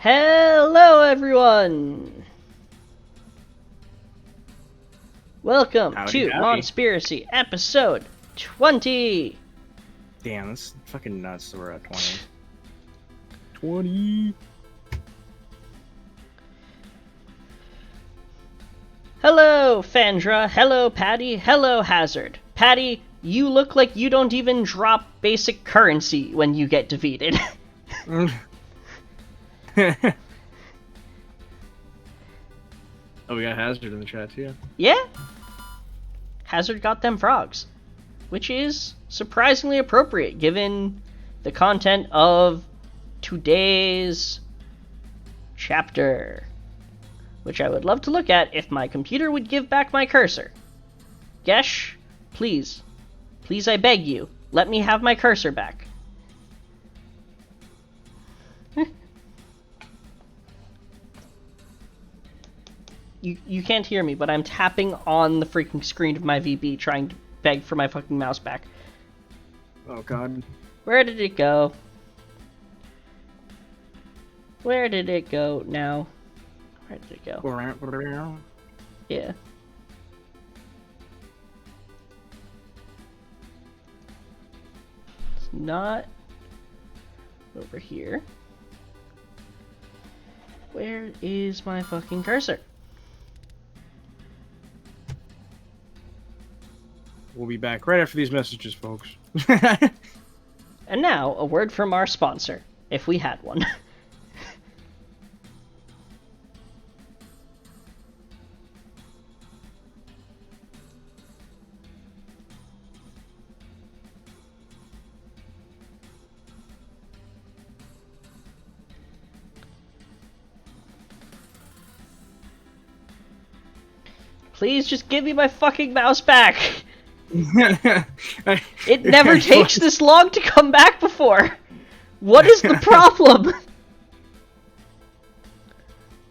Hello, everyone! Welcome to Monspiracy episode 20! Damn, that's fucking nuts that we're at 20. 20! Hello, Fandra. Hello, Patty. Hello, Hazard. Patty, you look like you don't even drop basic currency when you get defeated. Oh, we got Hazard in the chat too. Yeah? Hazard got them frogs. Which is surprisingly appropriate given the content of today's chapter. Which I would love to look at if my computer would give back my cursor. Gesh, please, Please, I beg you, let me have my cursor back. You can't hear me, but I'm tapping on the freaking screen of my VB trying to beg for my fucking mouse back. Oh god. Where did it go? Where did it go now? Where did it go? Yeah. It's not over here. Where is my fucking cursor? We'll be back right after these messages, folks. And now, a word from our sponsor, if we had one. Please just give me my fucking mouse back! It never takes this long to come back before! What is the problem?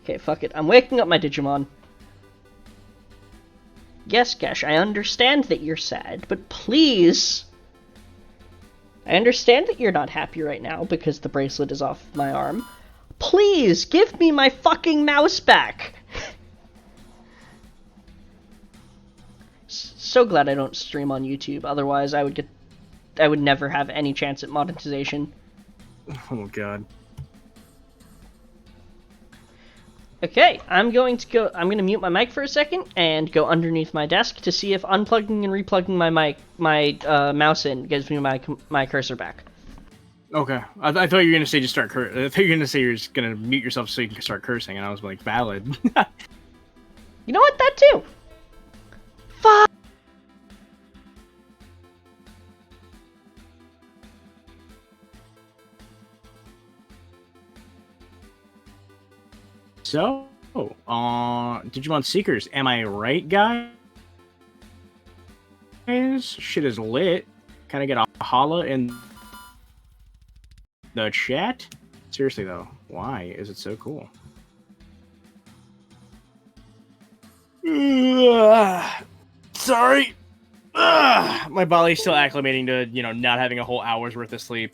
Okay, fuck it. I'm waking up my Digimon. Yes, Gesh, I understand that you're sad, but please... I understand that you're not happy right now because the bracelet is off my arm. Please, give me my fucking mouse back! So glad I don't stream on YouTube, otherwise I would never have any chance at monetization. Oh god. Okay, I'm going to mute my mic for a second and go underneath my desk to see if unplugging and replugging my mouse in gives me my cursor back. Okay. I thought you were gonna say just start I thought you were gonna say you're just gonna mute yourself so you can start cursing, and I was like, valid. You know what? That too. Fuck. So, Digimon Seekers, am I right, guys? Shit is lit. Can I get a holla in the chat? Seriously though, why is it so cool? Sorry. My body's still acclimating to, not having a whole hour's worth of sleep.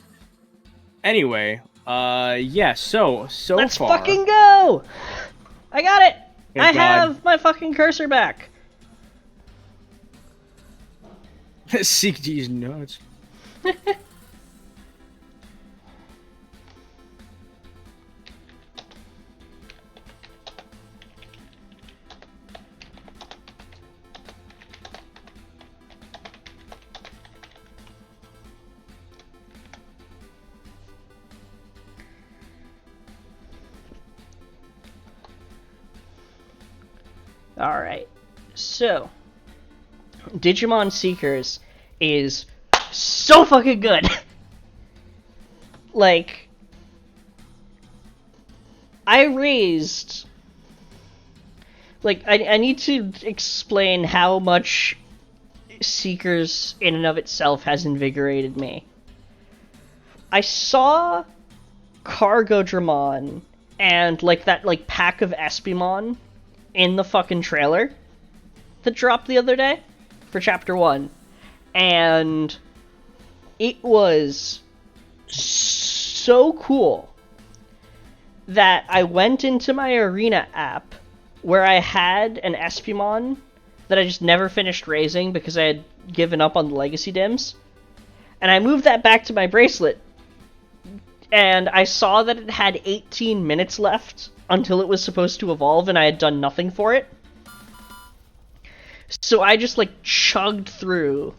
Anyway, yeah, so Let's far... fucking go! I got it! Thank God. Have my fucking cursor back. Seek these nuts. Alright, so Digimon Seekers is so fucking good. Like, I raised... Like, I need to explain how much Seekers in and of itself has invigorated me. I saw Cargo Dramon and, that pack of Espimon in the fucking trailer that dropped the other day for Chapter 1. And it was so cool that I went into my Arena app where I had an Espimon that I just never finished raising because I had given up on the Legacy Dims. And I moved that back to my bracelet. And I saw that it had 18 minutes left until it was supposed to evolve, and I had done nothing for it. So I just, chugged through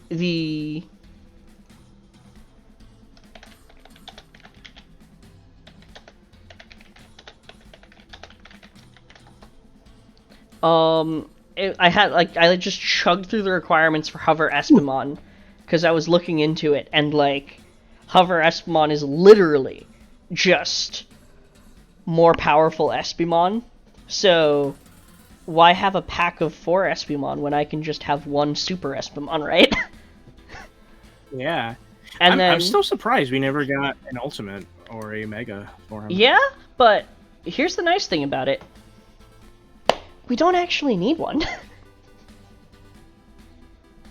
the... I just chugged through the requirements for Hover Espimon, because I was looking into it, and, Hover Espimon is literally just more powerful Espimon. So why have a pack of 4 Espimon when I can just have 1 Super Espimon, right? Yeah. And I'm still surprised we never got an Ultimate or a Mega for him. Yeah, but here's the nice thing about it. We don't actually need one.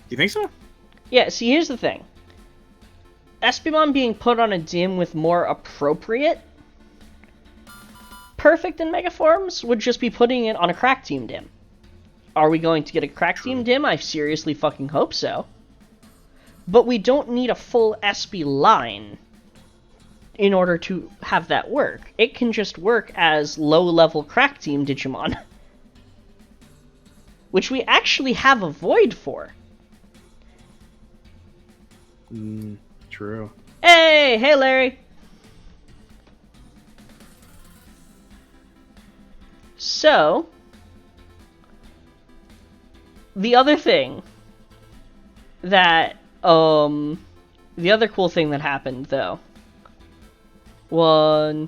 You think so? Yeah, see, here's the thing. Espimon being put on a dim with more appropriate Perfect and Mega forms would just be putting it on a Crack Team dim. Are we going to get a Crack Team dim? I seriously fucking hope so. But we don't need a full Espy line in order to have that work. It can just work as low-level Crack Team Digimon. Which we actually have a Void for. True. Hey Larry! So, the other thing that, the other cool thing that happened, though, oh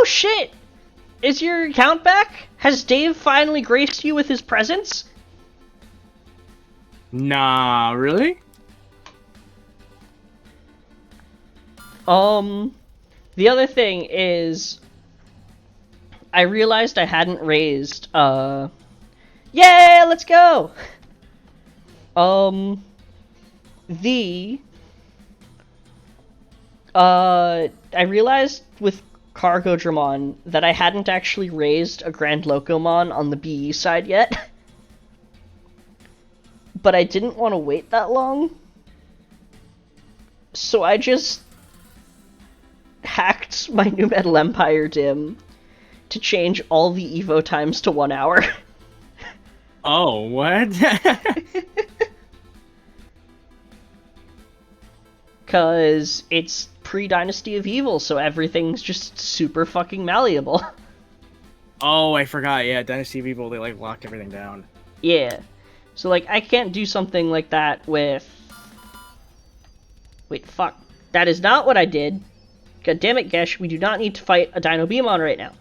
shit! Is your account back? Has Dave finally graced you with his presence? Nah, really? The other thing is, I realized I hadn't raised, yeah, let's go! I realized with Cargo Dramon that I hadn't actually raised a Grand Locomon on the BE side yet. But I didn't want to wait that long. So I just hacked my New Metal Empire dim to change all the Evo times to 1 hour. Oh, what? Cause it's pre-Dynasty of Evil, so everything's just super fucking malleable. Oh, I forgot. Yeah, Dynasty of Evil, they like locked everything down. Yeah. So like I can't do something like that with... Wait, fuck. That is not what I did. God damn it, Gesh, we do not need to fight a Dino Beamon right now.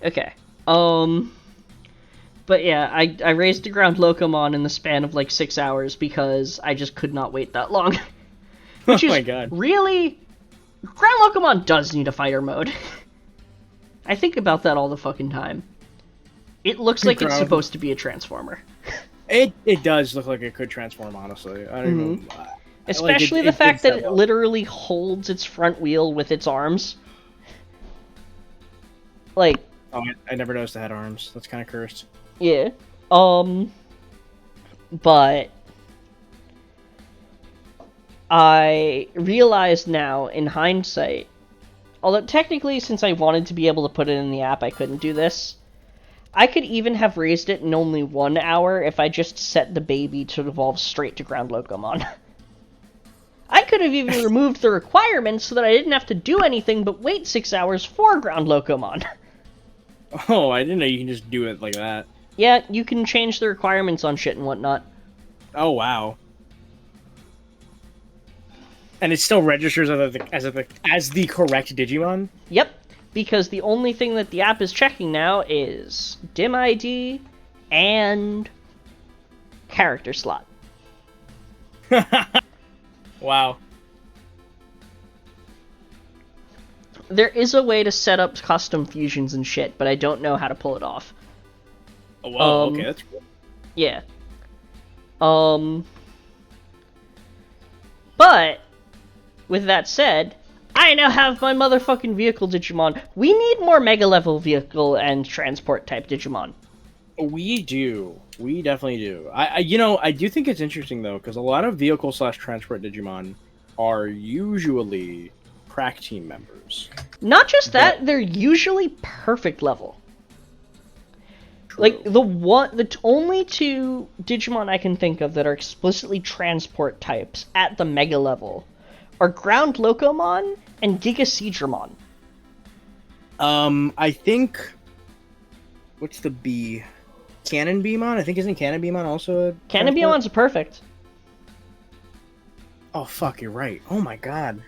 Okay. But yeah, I raised a Ground Locomon in the span of like 6 hours because I just could not wait that long. Which Oh my is god. really... Ground Locomon does need a fighter mode. I think about that all the fucking time. It looks like it's supposed to be a Transformer. It does look like it could transform, honestly. I don't know. Especially like the fact that it literally holds its front wheel with its arms. Like... Oh, I never noticed it had arms. That's kind of cursed. Yeah. But... I realized now, in hindsight, although technically, since I wanted to be able to put it in the app, I couldn't do this. I could even have raised it in only 1 hour if I just set the baby to evolve straight to Ground Locomon. I could have even removed the requirements so that I didn't have to do anything but wait 6 hours for Ground Locomon. Oh, I didn't know you can just do it like that. Yeah, you can change the requirements on shit and whatnot. Oh, wow. And it still registers as the correct Digimon? Yep, because the only thing that the app is checking now is DIM ID and character slot. Wow. There is a way to set up custom fusions and shit, but I don't know how to pull it off. Oh, wow, okay, that's cool. Yeah. But, with that said, I now have my motherfucking vehicle Digimon. We need more Mega Level vehicle and transport type Digimon. We do. We definitely do. I do think it's interesting, though, because a lot of vehicle/transport Digimon are usually Crack Team members. Not just that, they're usually perfect level. True. Like, the only 2 Digimon I can think of that are explicitly transport types at the Mega level are Ground Locomon and Giga Seedramon. I think... What's the B? Cannon Beamon? I think isn't Cannon Beamon also a Cannon Beamon's a perfect. Oh, fuck, you're right. Oh my god.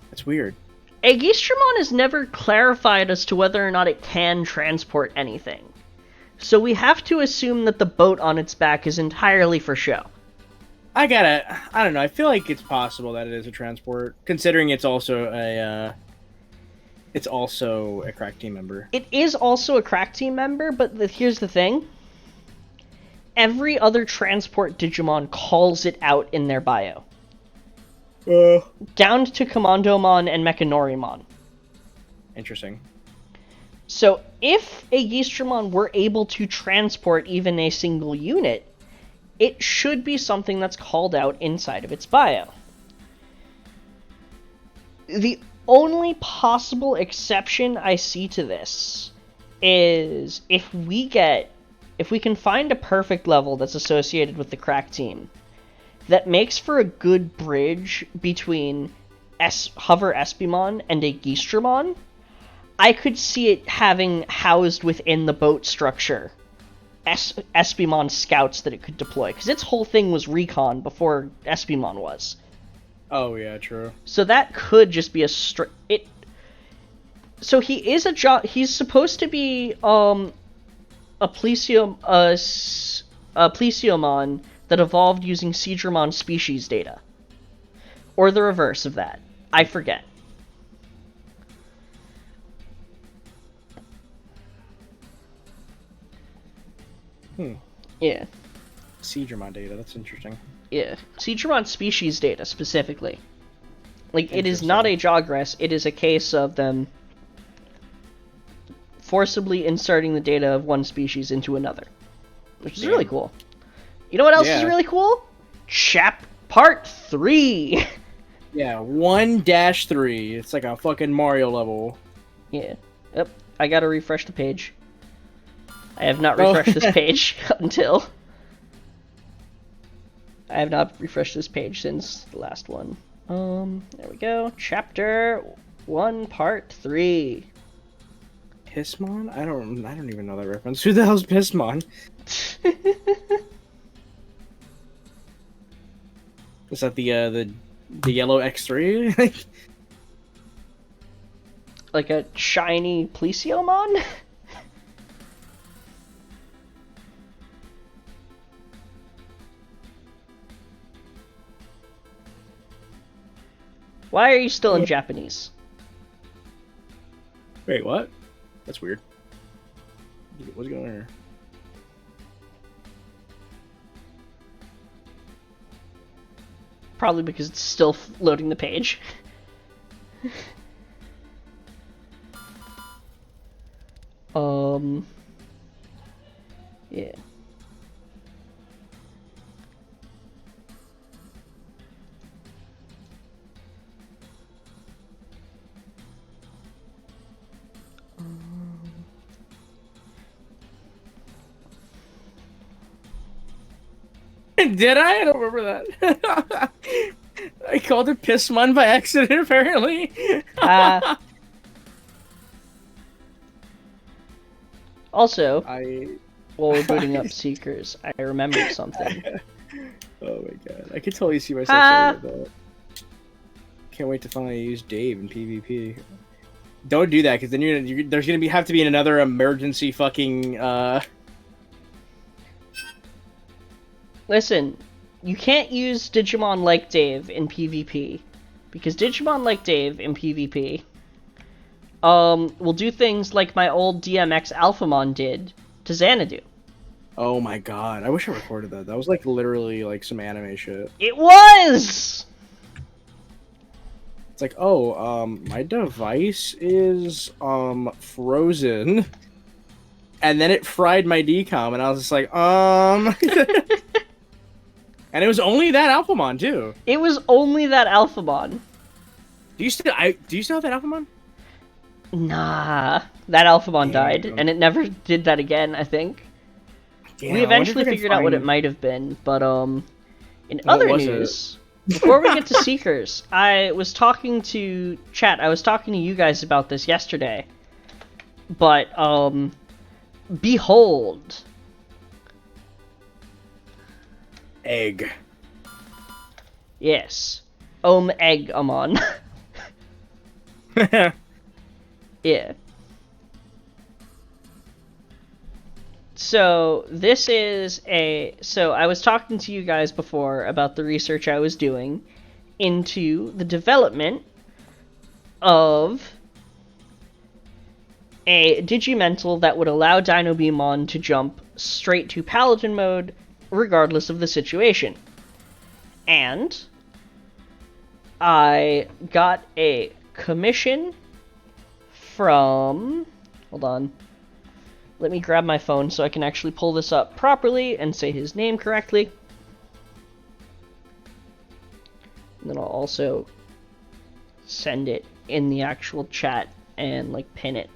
That's weird. Aegistramon is never clarified as to whether or not it can transport anything. So we have to assume that the boat on its back is entirely for show. I don't know. I feel like it's possible that it is a transport, considering it's also a crack team member. It is also a crack team member, but here's the thing. Every other transport Digimon calls it out in their bio. Down to Commandomon and Mechanorimon. Interesting. So if Aegistramon were able to transport even a single unit, it should be something that's called out inside of its bio. The only possible exception I see to this is if we can find a perfect level that's associated with the crack team that makes for a good bridge between Hover Espimon and Aegistramon, I could see it having housed within the boat structure Espimon scouts that it could deploy, because its whole thing was recon before Espimon was. Oh yeah, true. So that could just be a So he is he's supposed to be a Plesiomon that evolved using Seedramon species data, or the reverse of that. I forget. Yeah. Seedramon data, that's interesting. Yeah. Seedramon species data, specifically. Like, it is not a Jogress, it is a case of them forcibly inserting the data of one species into another. Which is really cool. You know what else is really cool? Part 3! Yeah, 1-3. It's like a fucking Mario level. Yeah. Yep. I gotta refresh the page. I have not refreshed this page until... I have not refreshed this page since the last one. There we go. Chapter 1, Part 3. Pissmon? I don't even know that reference. Who the hell's Pissmon? Is that the yellow X3? Like a shiny Plesiomon? Why are you still in Japanese? Wait, what? That's weird. What's going on here? Probably because it's still loading the page. Yeah. Did I? I don't remember that. I called it Pissmon by accident, apparently. Also, while we're booting up Seekers, I remembered something. Oh my god. I can totally see myself saying that. Can't wait to finally use Dave in PvP. Don't do that, because then there's gonna have to be another emergency fucking, Listen, you can't use Digimon like Dave in PvP, because Digimon like Dave in PvP will do things like my old DMX Alphamon did to Xanadu. Oh my god, I wish I recorded that. That was like literally like some anime shit. It was! It's like, oh, my device is frozen. And then it fried my decom, and I was just like, And it was only that Alphamon too. It was only that Alphamon. Do you still have that Alphamon? Nah, that Alphamon died, and it never did that again, I think. Damn, we eventually figured out what it might have been, but in other news, before we get to Seekers, I was talking to you guys about this yesterday. But behold, egg. Yes. Egg Amon. Yeah. So this is so I was talking to you guys before about the research I was doing into the development of a Digimental that would allow Dinobemon to jump straight to Paladin mode regardless of the situation. And I got a commission from... Hold on. Let me grab my phone so I can actually pull this up properly and say his name correctly. And then I'll also send it in the actual chat and like pin it.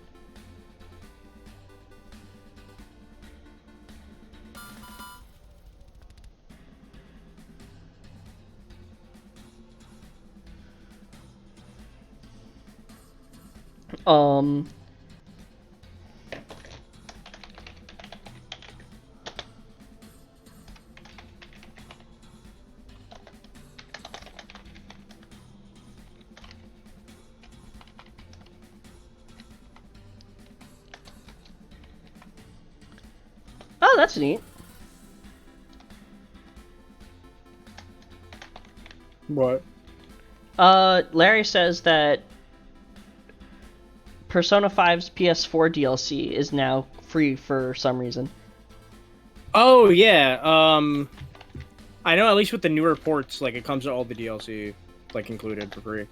Oh, that's neat. What? Larry says that Persona 5's PS4 DLC is now free for some reason. Oh yeah. I know at least with the newer ports, like it comes with all the DLC like included for free,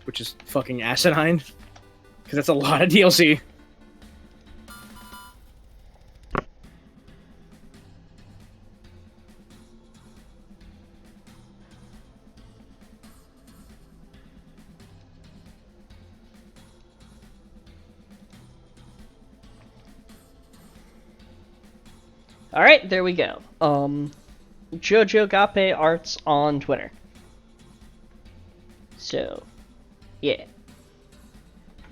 which is fucking asinine. Because that's a lot of DLC. Alright, there we go. Jojo Gape Arts on Twitter. So, yeah.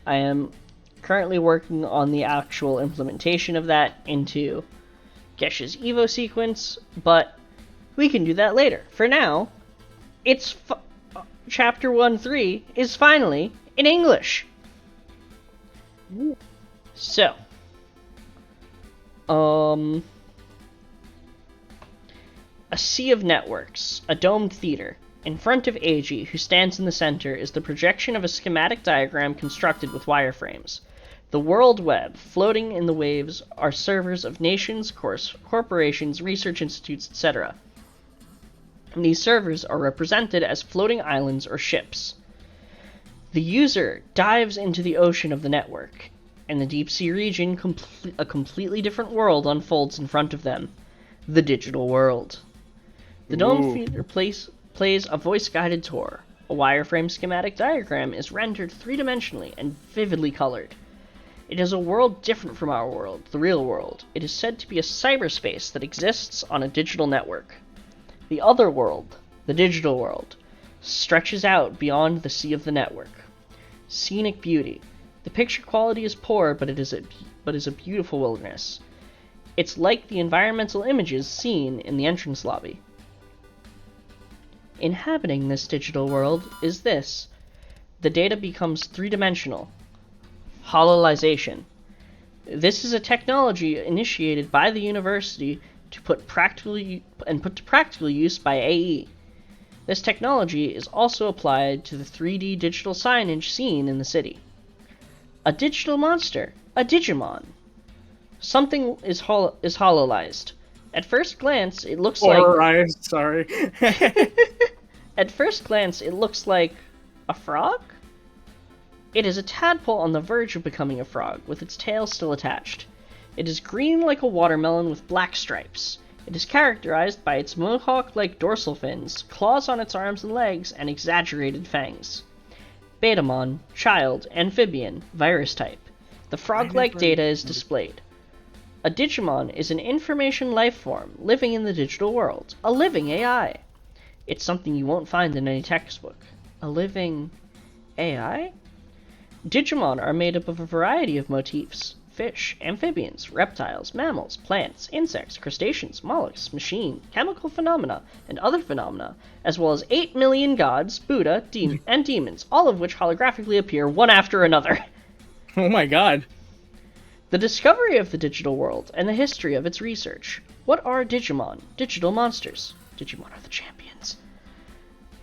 I am currently working on the actual implementation of that into Gesh's Evo sequence, but we can do that later. For now, it's Chapter 1-3 is finally in English. So, a sea of networks, a domed theater. In front of Eiji, who stands in the center, is the projection of a schematic diagram constructed with wireframes. The World Web, floating in the waves, are servers of nations, corporations, research institutes, etc. These servers are represented as floating islands or ships. The user dives into the ocean of the network. In the deep sea region, a completely different world unfolds in front of them. The digital world. The Dome Theater plays a voice-guided tour. A wireframe schematic diagram is rendered three-dimensionally and vividly colored. It is a world different from our world, the real world. It is said to be a cyberspace that exists on a digital network. The other world, the digital world, stretches out beyond the sea of the network. Scenic beauty. The picture quality is poor, but is a beautiful wilderness. It's like the environmental images seen in the entrance lobby. Inhabiting this digital world is this. The data becomes three-dimensional. Hololization. This is a technology initiated by the university to put to practical use by AE. This technology is also applied to the 3D digital signage seen in the city. A digital monster, a Digimon. Something is hololized. At first glance, it looks Sorry. At first glance, it looks like a frog? It is a tadpole on the verge of becoming a frog, with its tail still attached. It is green like a watermelon with black stripes. It is characterized by its mohawk-like dorsal fins, claws on its arms and legs, and exaggerated fangs. Betamon, child, amphibian, virus type. The frog-like data is displayed. A Digimon is an information life form living in the digital world, a living AI. It's something you won't find in any textbook. A living AI? Digimon are made up of a variety of motifs, fish, amphibians, reptiles, mammals, plants, insects, crustaceans, mollusks, machine, chemical phenomena, and other phenomena, as well as 8 million gods, Buddha, and demons, all of which holographically appear one after another. Oh my god. The discovery of the digital world and the history of its research. What are Digimon? Digital monsters. Digimon are the champions.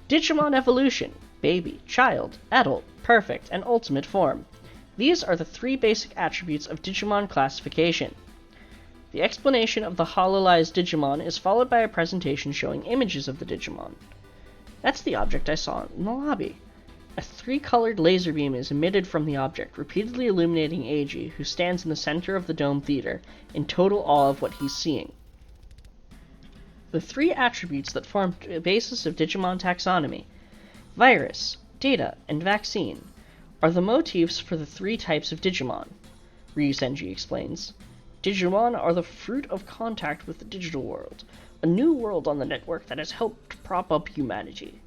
Digimon evolution. Baby, child, adult, perfect, and ultimate form. These are the 3 basic attributes of Digimon classification. The explanation of the hololized Digimon is followed by a presentation showing images of the Digimon. That's the object I saw in the lobby. A 3-colored laser beam is emitted from the object, repeatedly illuminating Eiji, who stands in the center of the Dome Theater, in total awe of what he's seeing. The 3 attributes that form the basis of Digimon taxonomy, virus, data, and vaccine, are the motifs for the 3 types of Digimon. Ryusenji explains. Digimon are the fruit of contact with the digital world, a new world on the network that has helped prop up humanity.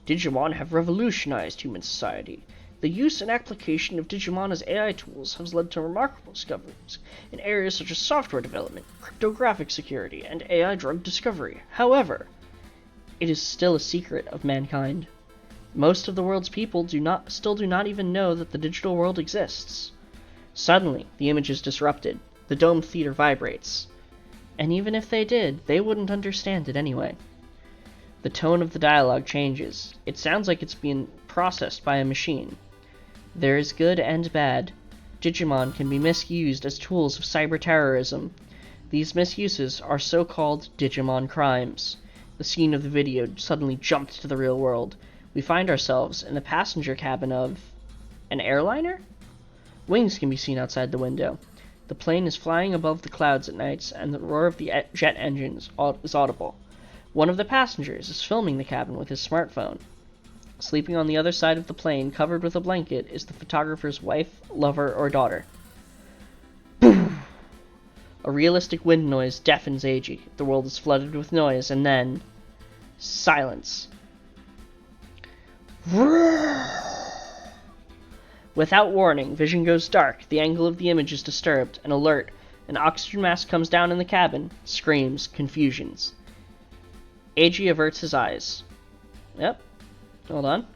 Digimon have revolutionized human society. The use and application of Digimon as AI tools has led to remarkable discoveries in areas such as software development, cryptographic security, and AI drug discovery. However, it is still a secret of mankind. Most of the world's people still do not even know that the digital world exists. Suddenly, the image is disrupted. The Dome Theater vibrates. And even if they did, they wouldn't understand it anyway. The tone of the dialogue changes. It sounds like it's being processed by a machine. There is good and bad. Digimon can be misused as tools of cyber-terrorism. These misuses are so-called Digimon crimes. The scene of the video suddenly jumped to the real world. We find ourselves in the passenger cabin of an airliner? Wings can be seen outside the window. The plane is flying above the clouds at nights, and the roar of the jet engines is audible. One of the passengers is filming the cabin with his smartphone. Sleeping on the other side of the plane, covered with a blanket, is the photographer's wife, lover, or daughter. Boom! A realistic wind noise deafens Eiji. The world is flooded with noise, and then silence. Without warning, vision goes dark, the angle of the image is disturbed, an alert. An oxygen mask comes down in the cabin, screams, confusions. Eiji averts his eyes. Yep. Hold on.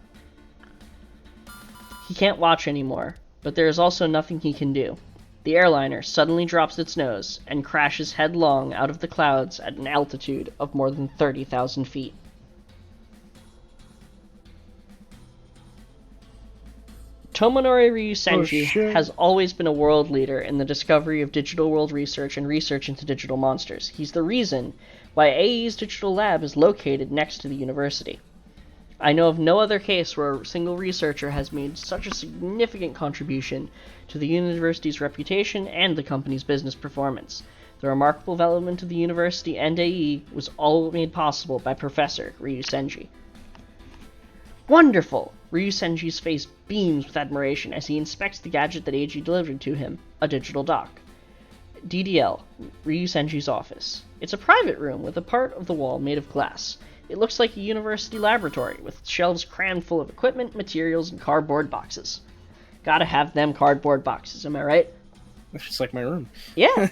He can't watch anymore, but there is also nothing he can do. The airliner suddenly drops its nose and crashes headlong out of the clouds at an altitude of more than 30,000 feet. Tomonori Ryusenji has always been a world leader in the discovery of digital world research and research into digital monsters. He's the reason why AE's digital lab is located next to the university. I know of no other case where a single researcher has made such a significant contribution to the university's reputation and the company's business performance. The remarkable development of the university and AE was all made possible by Professor Ryusenji. Wonderful! Ryusenji's face beams with admiration as he inspects the gadget that Eiji delivered to him, a digital dock. DDL, Ryusenji's office. It's a private room with a part of the wall made of glass. It looks like a university laboratory, with shelves crammed full of equipment, materials, and cardboard boxes. Gotta have them cardboard boxes, am I right? That's just like my room. Yeah.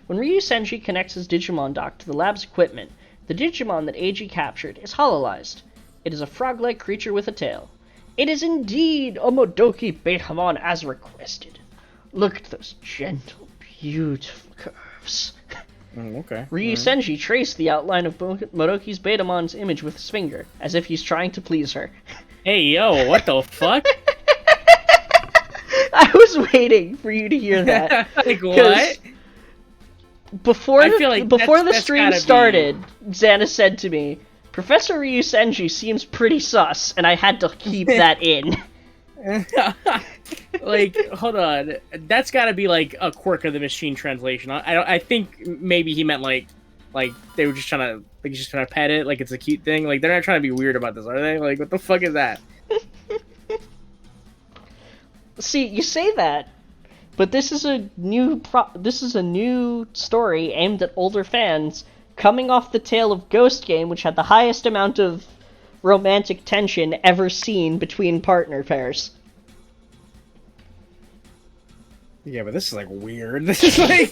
When Ryusenji connects his Digimon dock to the lab's equipment, the Digimon that Eiji captured is hololized. It is a frog-like creature with a tail. It is indeed a Modoki Betamon as requested. Look at those gentle, beautiful curves. Okay. Ryusenji traced the outline of Modoki's Betamon's image with his finger, as if he's trying to please her. Hey, yo, what the fuck? I was waiting for you to hear that. Like, what? Before the that's stream started, Xana said to me, Professor Ryusenji seems pretty sus, and I had to keep that in. Like, hold on. That's gotta be, like, a quirk of the machine translation. I think maybe he meant, like, they were just trying to pet it, like it's a cute thing. Like, they're not trying to be weird about this, are they? Like, what the fuck is that? See, you say that, but this is a new story aimed at older fans, coming off the tail of Ghost Game, which had the highest amount of romantic tension ever seen between partner pairs. Yeah, but this is like weird. This is like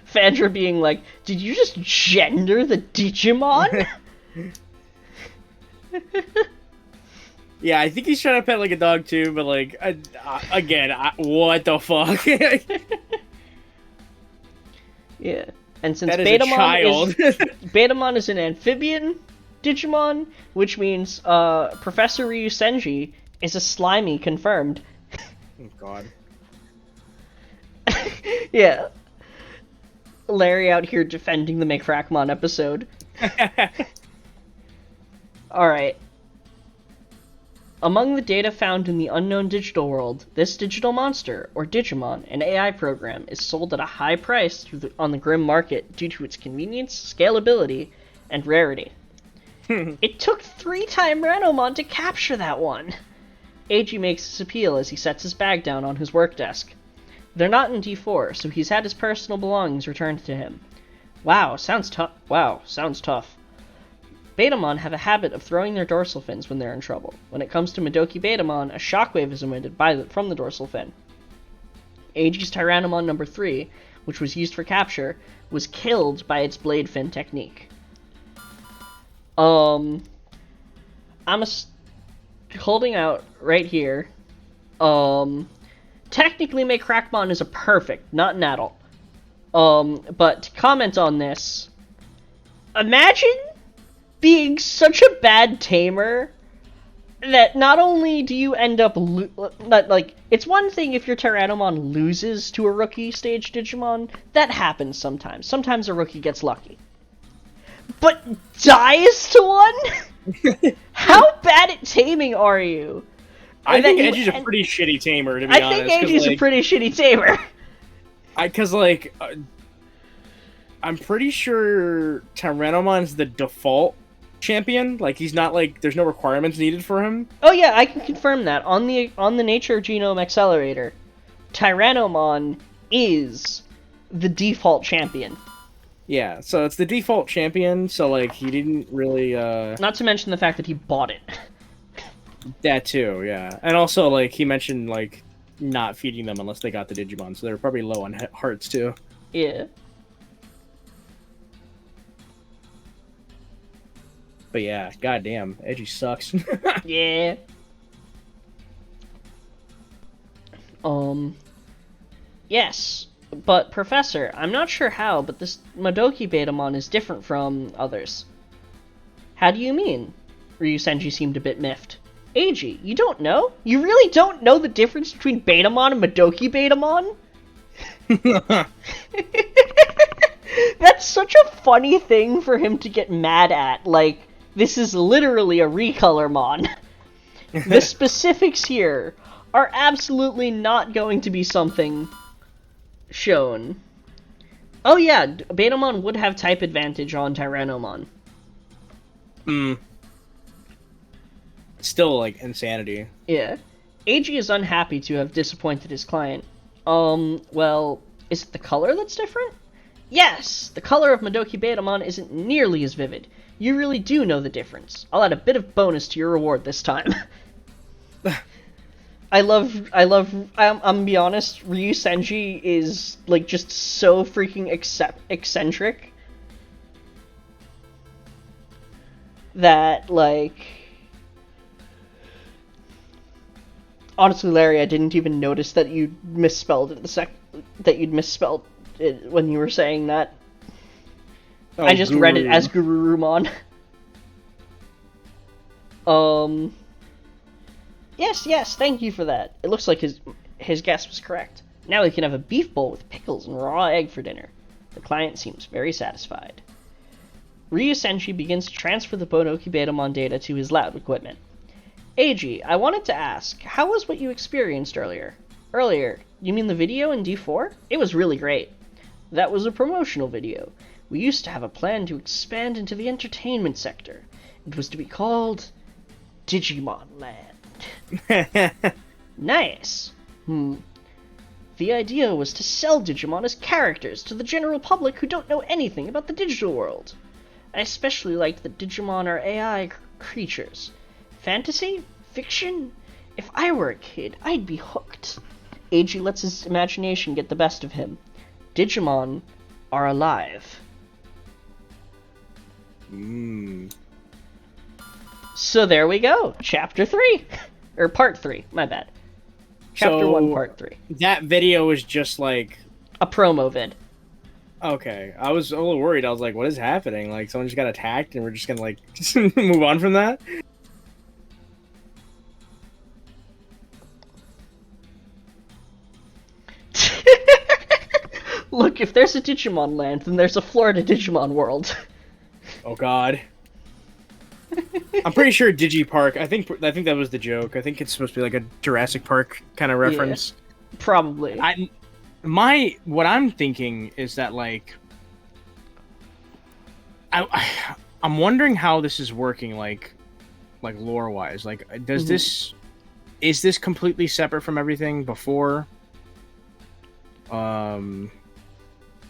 Fandra being like, did you just gender the Digimon? yeah, I think he's trying to pet like a dog too, but like again, what the fuck? Yeah, and since That is a child. Betamon is an amphibian Digimon, which means Professor Ryu Senji is a slimy confirmed. Oh god. Yeah. Larry out here defending the McCrackmon episode. Alright. Among the data found in the unknown digital world, this digital monster, or Digimon, an AI program, is sold at a high price on the grim market due to its convenience, scalability, and rarity. It took 3 Tyrannomon to capture that one! Eiji makes his appeal as he sets his bag down on his work desk. They're not in D4, so he's had his personal belongings returned to him. Wow, sounds tough. Betamon have a habit of throwing their dorsal fins when they're in trouble. When it comes to Madoki Betamon, a shockwave is emitted from the dorsal fin. Eiji's Tyrannomon number 3, which was used for capture, was killed by its blade fin technique. I'm holding out right here. Technically, McCrackmon is a perfect, not an adult. But to comment on this, imagine being such a bad tamer that not only do you end up it's one thing if your Tyrannomon loses to a rookie stage Digimon. That happens sometimes. Sometimes a rookie gets lucky. But dies to one? How bad at taming are you? I think Edgy's a pretty shitty tamer, to be honest. I think Edgy's a pretty shitty tamer. I'm pretty sure Tyrannomon's the default champion. Like, he's not, like, there's no requirements needed for him. Oh yeah, I can confirm that. On the Nature Genome Accelerator, Tyrannomon is the default champion. Yeah, so it's the default champion, so, like, he didn't really, Not to mention the fact that he bought it. That too, yeah. And also, like, he mentioned, like, not feeding them unless they got the Digimon, so they're probably low on hearts, too. Yeah. But yeah, goddamn, Edgy sucks. Yeah. Yes, but Professor, I'm not sure how, but this Madoki Betamon is different from others. How do you mean? Ryu Senji seemed a bit miffed. Eiji, you don't know? You really don't know the difference between Betamon and Madoki Betamon? That's such a funny thing for him to get mad at. Like, this is literally a recolormon. The specifics here are absolutely not going to be something shown. Oh yeah, Betamon would have type advantage on Tyrannomon. Still, like, insanity. Yeah. Eiji is unhappy to have disappointed his client. Well, is it the color that's different? Yes! The color of Madoki Betamon isn't nearly as vivid. You really do know the difference. I'll add a bit of bonus to your reward this time. I'm gonna be honest, Ryu Senji is, like, just so freaking eccentric that, like... Honestly, Larry, I didn't even notice that you misspelled it when you were saying that. Oh, I just read it as Gururumon. Yes, thank you for that. It looks like his guess was correct. Now we can have a beef bowl with pickles and raw egg for dinner. The client seems very satisfied. Ryu Senshi begins to transfer the Madoki Betamon data to his lab equipment. Eiji, I wanted to ask, how was what you experienced earlier? Earlier, you mean the video in D4? It was really great. That was a promotional video. We used to have a plan to expand into the entertainment sector. It was to be called Digimon Land. Nice. The idea was to sell Digimon as characters to the general public who don't know anything about the digital world. I especially liked that Digimon are AI creatures. Fantasy? Fiction? If I were a kid, I'd be hooked. AG lets his imagination get the best of him. Digimon are alive. So there we go. Chapter 3. Or part 3, my bad. Chapter 1, part 3. That video was just like... a promo vid. Okay. I was a little worried. I was like, what is happening? Like, someone just got attacked and we're just gonna, like, move on from that? Look, if there's a Digimon land, then there's a Florida Digimon world. Oh god. I'm pretty sure Digipark. I think that was the joke. I think it's supposed to be like a Jurassic Park kind of reference. Yeah, probably. What I'm thinking is that like I'm wondering how this is working like lore wise. Like does this is this completely separate from everything before?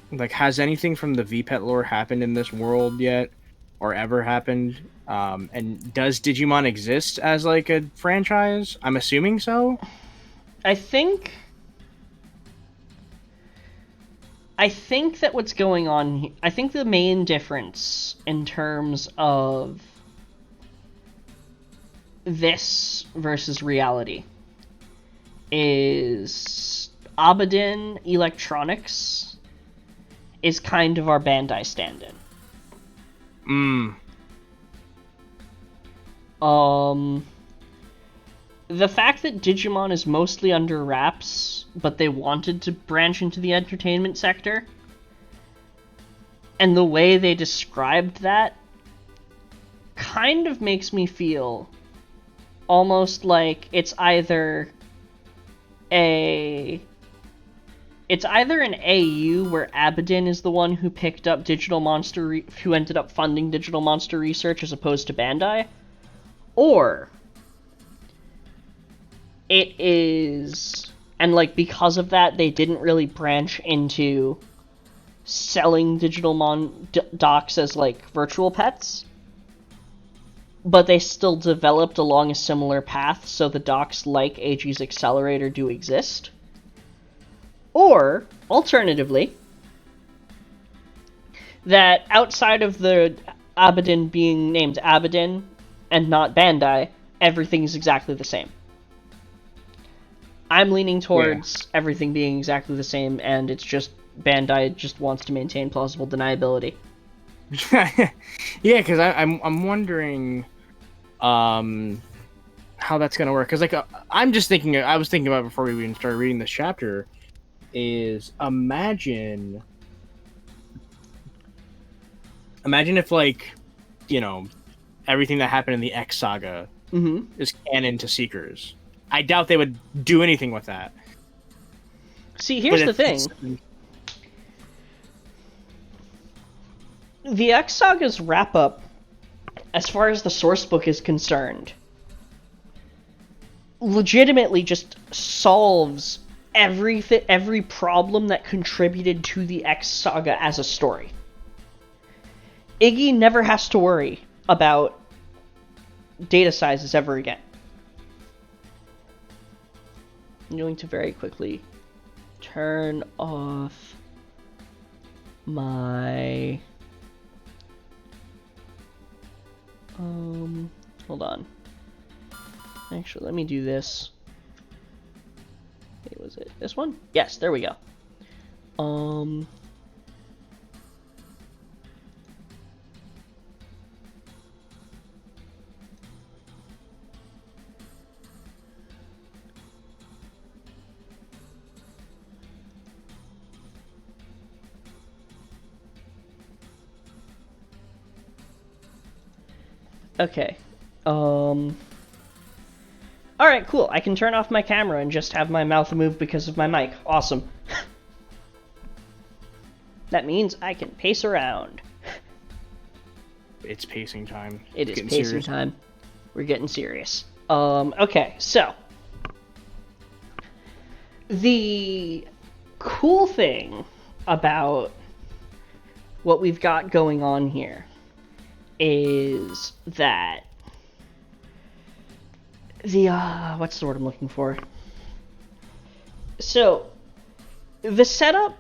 Like has anything from the VPET lore happened in this world yet or ever happened? And does Digimon exist as like a franchise? I'm assuming so. I think that what's going on, I think the main difference in terms of this versus reality is Abaddon Electronics is kind of our Bandai stand-in. The fact that Digimon is mostly under wraps, but they wanted to branch into the entertainment sector, and the way they described that kind of makes me feel almost like it's either an AU where Abaddon is the one who picked up who ended up funding Digital Monster research as opposed to Bandai, or it is, and like because of that they didn't really branch into selling Digital docs as like virtual pets, but they still developed along a similar path, so the docs like AG's Accelerator do exist. Or, alternatively, that outside of the Abaddon being named Abaddon and not Bandai, everything's exactly the same. I'm leaning towards everything being exactly the same, and it's just Bandai just wants to maintain plausible deniability. Yeah, because I'm wondering how that's gonna work. Because like I was thinking about it before we even started reading this chapter. Is imagine if like everything that happened in the X Saga is canon to Seekers. I doubt they would do anything with that. See, here's the thing. The X Saga's wrap-up, as far as the source book is concerned, legitimately just solves every problem that contributed to the X Saga as a story. Iggy never has to worry about data sizes ever again. I'm going to very quickly turn off my... hold on. Actually, let me do this. Wait, was it this one? Yes, there we go. Okay. Alright, cool. I can turn off my camera and just have my mouth move because of my mic. Awesome. That means I can pace around. It's pacing time. It is pacing time. We're getting serious. Okay, so. The cool thing about what we've got going on here is that the what's the word I'm looking for? So the setup,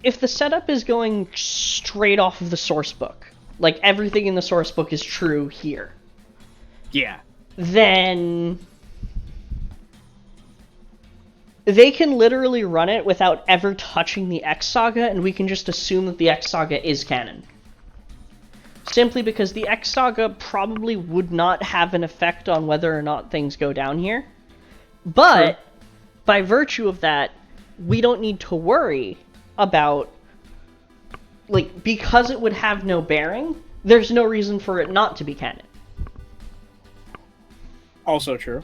if the setup is going straight off of the source book, like everything in the source book is true here, Yeah. then they can literally run it without ever touching the X Saga, and we can just assume that the X Saga is canon. Simply because the X Saga probably would not have an effect on whether or not things go down here. But, True. By virtue of that, we don't need to worry about, like, because it would have no bearing, there's no reason for it not to be canon. Also true.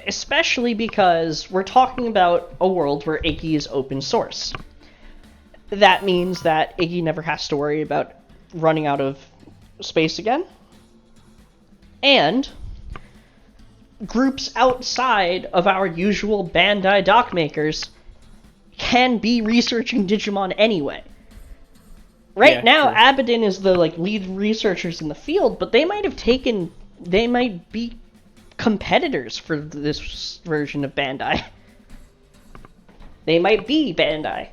Especially because we're talking about a world where Iggy is open source. That means that Iggy never has to worry about running out of space again. And groups outside of our usual Bandai dock makers can be researching Digimon anyway. Right now, true. Abaddon is the lead researchers in the field, but they might be competitors for this version of Bandai. They might be Bandai.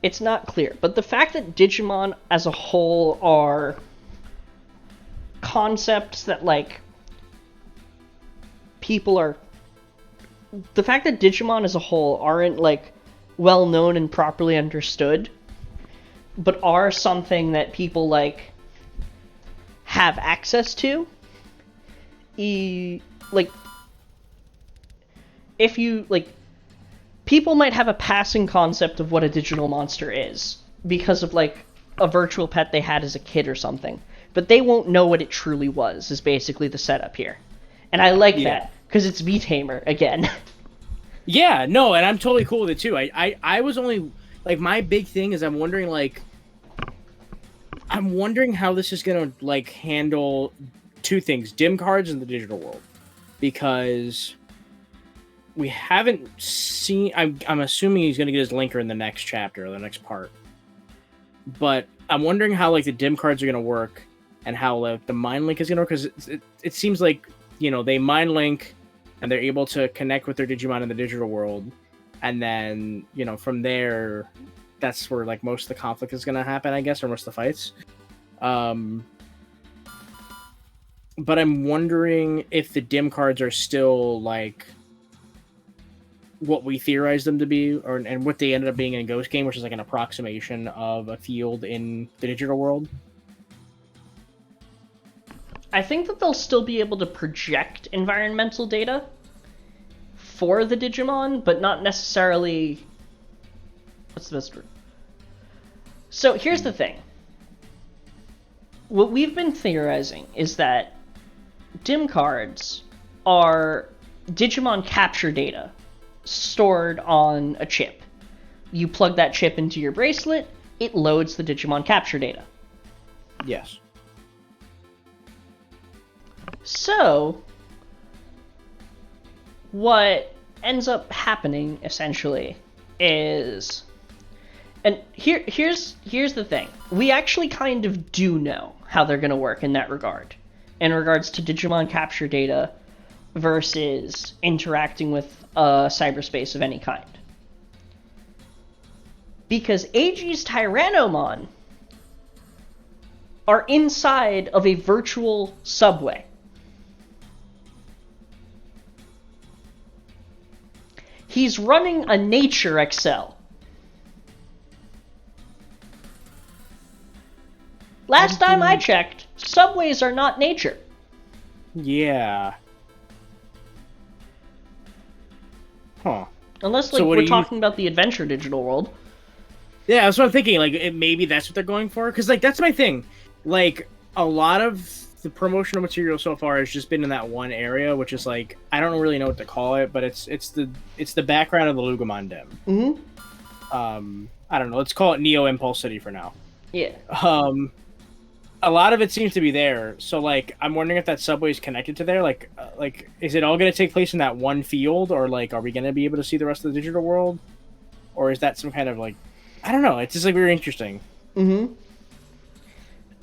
It's not clear, but the fact that Digimon as a whole are concepts that people are, the fact that Digimon as a whole aren't well known and properly understood, but are something that people have access to. If you people might have a passing concept of what a digital monster is because of a virtual pet they had as a kid or something, but they won't know what it truly was, is basically the setup here. And I like that because it's V-Tamer again. Yeah, no, and I'm totally cool with it too. I was only my big thing is I'm wondering how this is gonna handle two things: dim cards in the digital world, because we haven't seen. I'm assuming he's gonna get his linker in the next chapter or the next part, but I'm wondering how the dim cards are gonna work and how the mind link is gonna work, because it seems like they mind link and they're able to connect with their Digimon in the digital world, and then from there, that's where most of the conflict is gonna happen, I guess, or most of the fights. But I'm wondering if the dim cards are still what we theorized them to be, and what they ended up being in Ghost Game, which is an approximation of a field in the digital world. I think that they'll still be able to project environmental data for the Digimon, but not necessarily. What's the best word? So here's the thing. What we've been theorizing is that dim cards are Digimon capture data stored on a chip. You plug that chip into your bracelet, it loads the Digimon capture data. Yes. So, what ends up happening, essentially, is... And here's the thing. We actually kind of do know how they're going to work in that regard. In regards to Digimon capture data versus interacting with cyberspace of any kind. Because AG's Tyrannomon are inside of a virtual subway. He's running a nature Excel. Last time I checked, subways are not nature. Yeah. Huh. Unless we're talking about the adventure digital world. Yeah, that's what I'm thinking. Maybe that's what they're going for. Because that's my thing. A lot of the promotional material so far has just been in that one area, which is I don't really know what to call it, but it's the background of the Lugomon Dim. Mm-hmm. I don't know. Let's call it Neo Impulse City for now. Yeah. A lot of it seems to be there. So I'm wondering if that subway is connected to there. Is it all going to take place in that one field, or are we going to be able to see the rest of the digital world, or is that some kind of I don't know. It's just very interesting. Mm-hmm.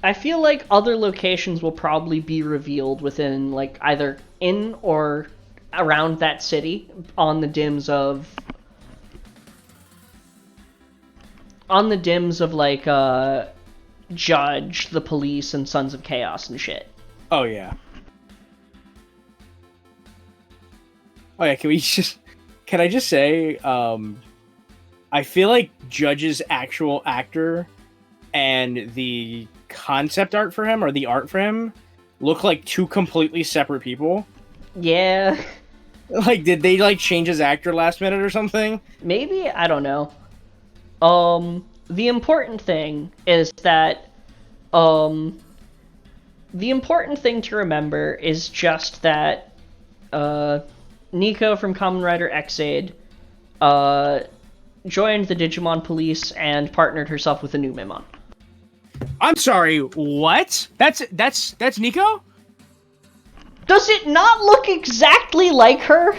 I feel like other locations will probably be revealed within, like, either in or around that city on the dims of like Judge, the police, and Sons of Chaos and shit. Oh yeah. Oh yeah. Can I just say? I feel like Judge's actual actor and the concept art for him, or the art for him, look like two completely separate people. Yeah. Like, did they like change his actor last minute or something? Maybe, I don't know. The important thing is that, the important thing to remember is just that, Nico from Kamen Rider X-Aid, joined the Digimon police and partnered herself with a new Numemon. I'm sorry, what? That's Nico? Does it not look exactly like her?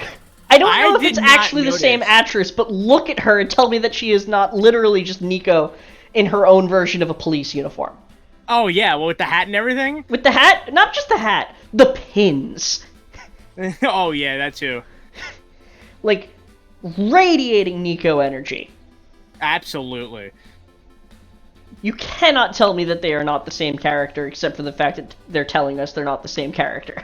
I don't know if it's actually the same actress, but look at her and tell me that she is not literally just Nico in her own version of a police uniform. Oh yeah, well with the hat and everything? With the hat? Not just the hat, the pins. Oh yeah, that too. Like, radiating Nico energy. Absolutely. You cannot tell me that they are not the same character, except for the fact that they're telling us they're not the same character.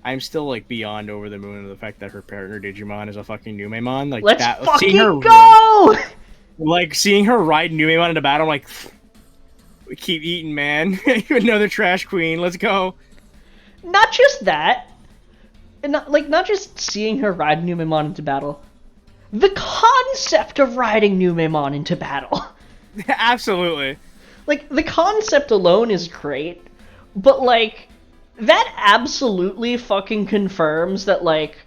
I'm still like beyond over the moon of the fact that her partner Digimon is a fucking Numemon. Like, let's that, fucking go! Like seeing her ride Numemon into battle, I'm like, we keep eating, man. Another trash queen. Let's go. Not just that. Not just seeing her ride Numemon into battle. The concept of riding Numemon into battle. Absolutely. Like, the concept alone is great, but, like, that absolutely fucking confirms that, like,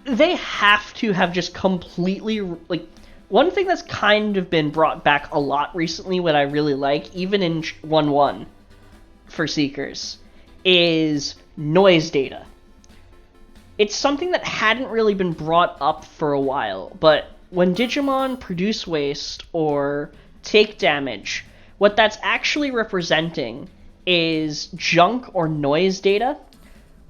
they have to have just completely, like, one thing that's kind of been brought back a lot recently, what I really like, even in 1-1 for Seekers, is noise data. It's something that hadn't really been brought up for a while, but when Digimon produce waste or take damage, what that's actually representing is junk or noise data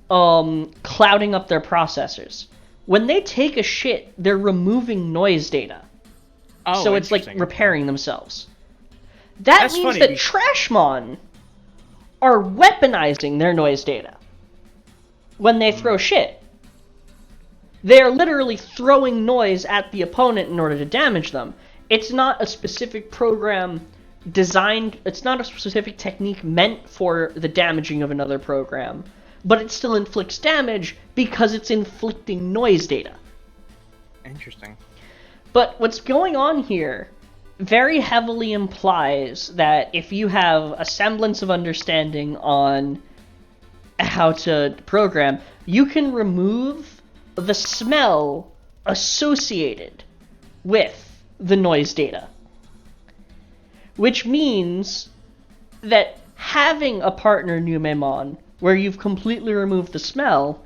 clouding up their processors. When they take a shit, they're removing noise data. Oh, so it's like repairing themselves. That means that Trashmon are weaponizing their noise data when they throw shit. They are literally throwing noise at the opponent in order to damage them. It's not a specific program designed, it's not a specific technique meant for the damaging of another program, but it still inflicts damage because it's inflicting noise data. Interesting. But what's going on here very heavily implies that if you have a semblance of understanding on how to program, you can remove the smell associated with the noise data. Which means that having a partner Numemon where you've completely removed the smell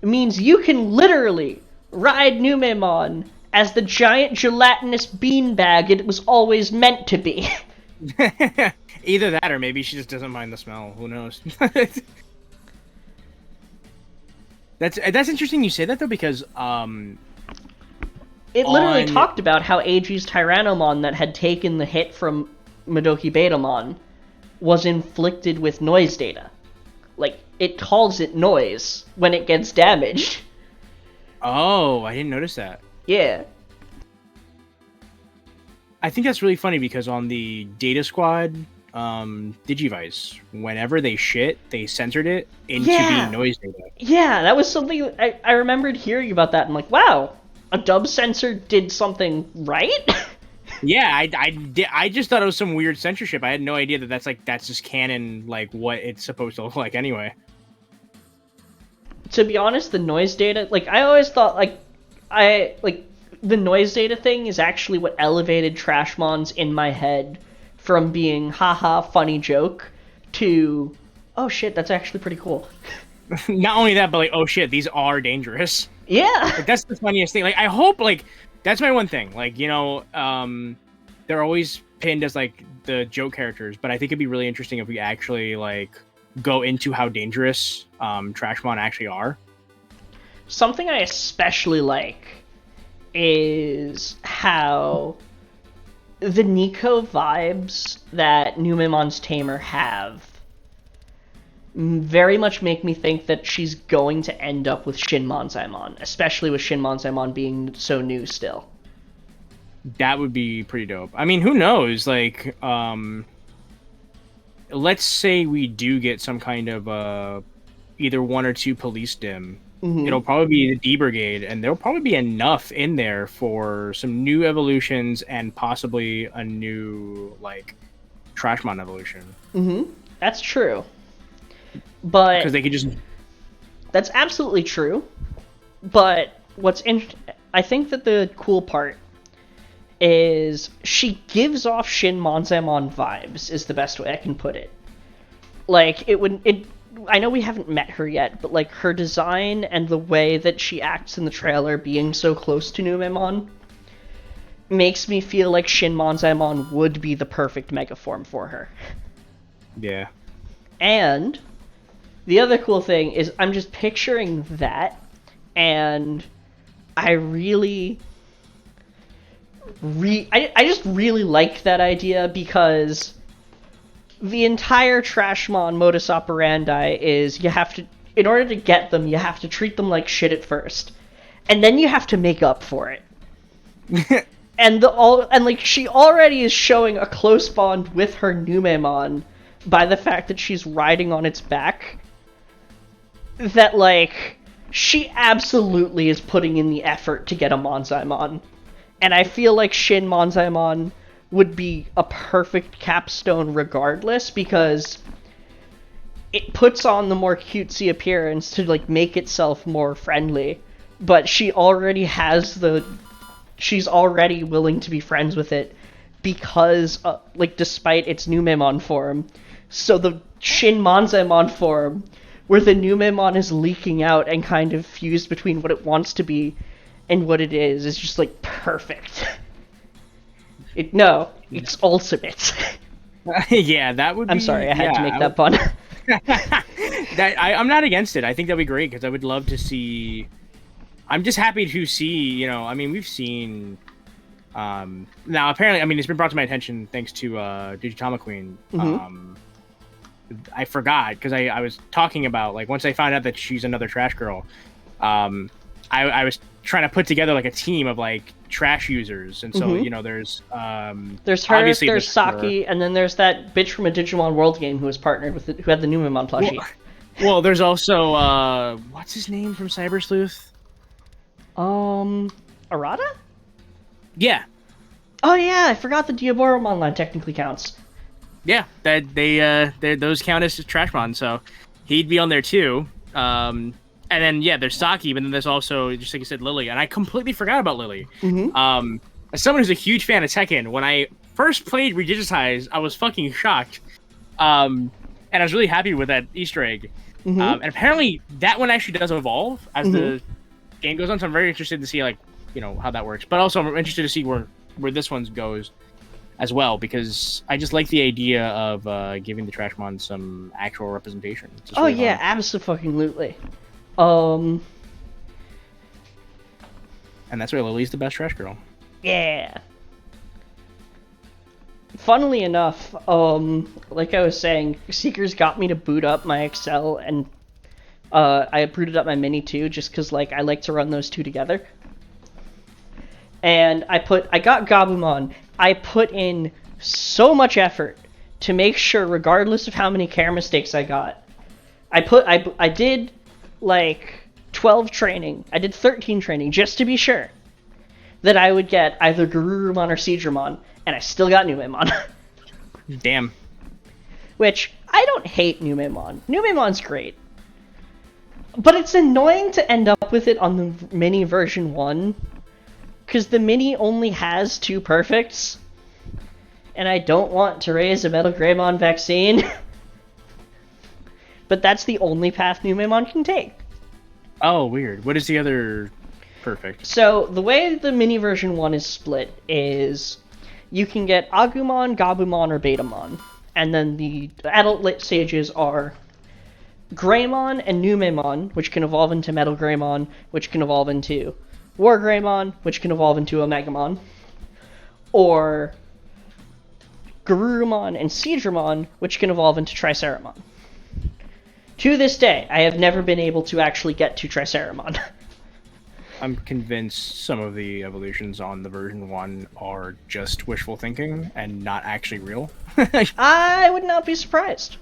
means you can literally ride Numemon as the giant gelatinous beanbag it was always meant to be. Either that or maybe she just doesn't mind the smell. Who knows? That's interesting you say that though, because it literally talked about how Eiji's Tyrannomon that had taken the hit from Madoki Betamon was inflicted with noise data. Like, it calls it noise when it gets damaged. Oh, I didn't notice that. Yeah. I think that's really funny because on the Data Squad Digivice, whenever they shit, they censored it into being noise data. Yeah, that was something I remembered hearing about that. I'm like, wow, a dub censor did something right? Yeah, I just thought it was some weird censorship. I had no idea that that's just canon, like what it's supposed to look like anyway. To be honest, the noise data, like I always thought, the noise data thing is actually what elevated Trashmons in my head from being haha funny joke to oh shit, that's actually pretty cool. Not only that, but like oh shit, these are dangerous. Yeah. Like, that's the funniest thing. Like I hope like That's my one thing. Like, they're always pinned as like the joke characters, but I think it'd be really interesting if we actually like go into how dangerous Trashmon actually are. Something I especially like is how the Nico vibes that Numemon's Tamer have very much make me think that she's going to end up with Shin Monzaimon, especially with Shin Monzaimon being so new still. That would be pretty dope. I mean, who knows? Like, let's say we do get some kind of either 1 or 2 police dim. Mm-hmm. It'll probably be the D Brigade, and there'll probably be enough in there for some new evolutions and possibly a new like Trashmon evolution. Mm-hmm. That's true. But because they could just. That's absolutely true. But I think that the cool part is she gives off Shin Monzaimon vibes, is the best way I can put it. Like, I know we haven't met her yet, but like her design and the way that she acts in the trailer being so close to Numemon makes me feel like Shin Monzaimon would be the perfect megaform for her. Yeah. And the other cool thing is I'm just picturing that, and I really I just really like that idea, because the entire Trashmon modus operandi is in order to get them, you have to treat them like shit at first, and then you have to make up for it. and she already is showing a close bond with her Numemon by the fact that she's riding on its back. That like she absolutely is putting in the effort to get a Monzaimon. And I feel like Shin Monzaimon would be a perfect capstone regardless, because it puts on the more cutesy appearance to like make itself more friendly. But she's already willing to be friends with it because, despite its Numemon form. So the Shin Monzaimon form, where the Numemon is leaking out and kind of fused between what it wants to be and what it is just like perfect. It's ultimate. Yeah, that would be... I'm sorry, I had to make that pun. I'm not against it. I think that'd be great, because I would love to see... I'm just happy to see, we've seen... now, apparently, it's been brought to my attention thanks to Digitama Queen. Mm-hmm. I forgot, because I was talking about, like, once I found out that she's another trash girl, I was trying to put together, like, a team of, like, trash users. And so, mm-hmm. There's her, there's Saki, and then there's that bitch from a Digimon World game who was partnered with who had the Numemon plushie. Well, there's also, what's his name from Cyber Sleuth? Arata? Yeah. Oh, yeah, I forgot the Diaboromon line technically counts. Yeah, that those count as Trashmon, so he'd be on there too. And then there's Saki, but then there's also, just like you said, Lily, and I completely forgot about Lily. Mm-hmm. As someone who's a huge fan of Tekken, when I first played Redigitize, I was fucking shocked, and I was really happy with that Easter egg. Mm-hmm. And apparently that one actually does evolve as mm-hmm. the game goes on, so I'm very interested to see how that works. But also I'm interested to see where this one goes as well, because I just like the idea of giving the Trashmon some actual representation. Oh really yeah, absolutely. And that's why Lily's the best trash girl. Yeah. Funnily enough, like I was saying, Seekers got me to boot up my Excel, and I booted up my Mini too, just because I like to run those two together. And I got Gabumon. I put in so much effort to make sure, regardless of how many care mistakes I got, I did 12 training. I did 13 training just to be sure that I would get either Garurumon or Seedramon, and I still got Numemon. Damn. Which, I don't hate Numemon. Numemon's great. But it's annoying to end up with it on the Mini version 1, because the Mini only has 2 perfects, and I don't want to raise a Metal Greymon vaccine. But that's the only path Numemon can take. Oh, weird. What is the other... Perfect. So the way the mini version 1 is split is you can get Agumon, Gabumon, or Betamon. And then the adult stages are Greymon and Numemon, which can evolve into Metal Greymon, which can evolve into War Greymon, which can evolve into Omegamon. Or Garurumon and Seadramon, which can evolve into Triceramon. To this day, I have never been able to actually get to Triceramon. I'm convinced some of the evolutions on the version 1 are just wishful thinking and not actually real. I would not be surprised.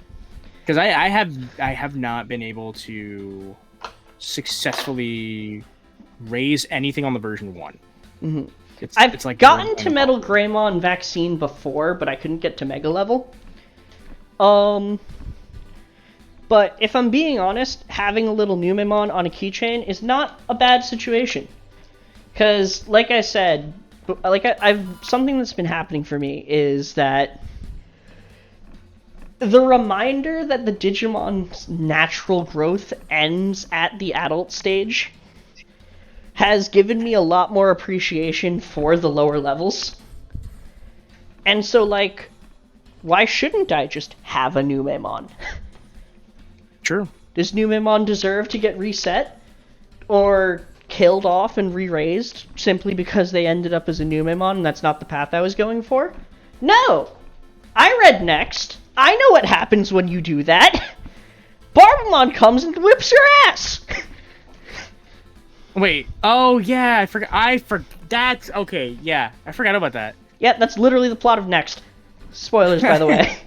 Because I have not been able to successfully raise anything on the version 1. Mm-hmm. I've like gotten to Metal Greymon vaccine before, but I couldn't get to Mega level. But if I'm being honest, having a little Numemon on a keychain is not a bad situation. Because, like I said, something that's been happening for me is that the reminder that the Digimon's natural growth ends at the adult stage has given me a lot more appreciation for the lower levels. And so, like, why shouldn't I just have a Numemon? Sure. Does Numemon deserve to get reset? Or killed off and re-raised simply because they ended up as a Numemon and that's not the path I was going for? No! I read Next. I know what happens when you do that. Barbamon comes and whips your ass! Wait. Oh, yeah. I forgot. That's... Okay, yeah. I forgot about that. Yeah, that's literally the plot of Next. Spoilers, by the way.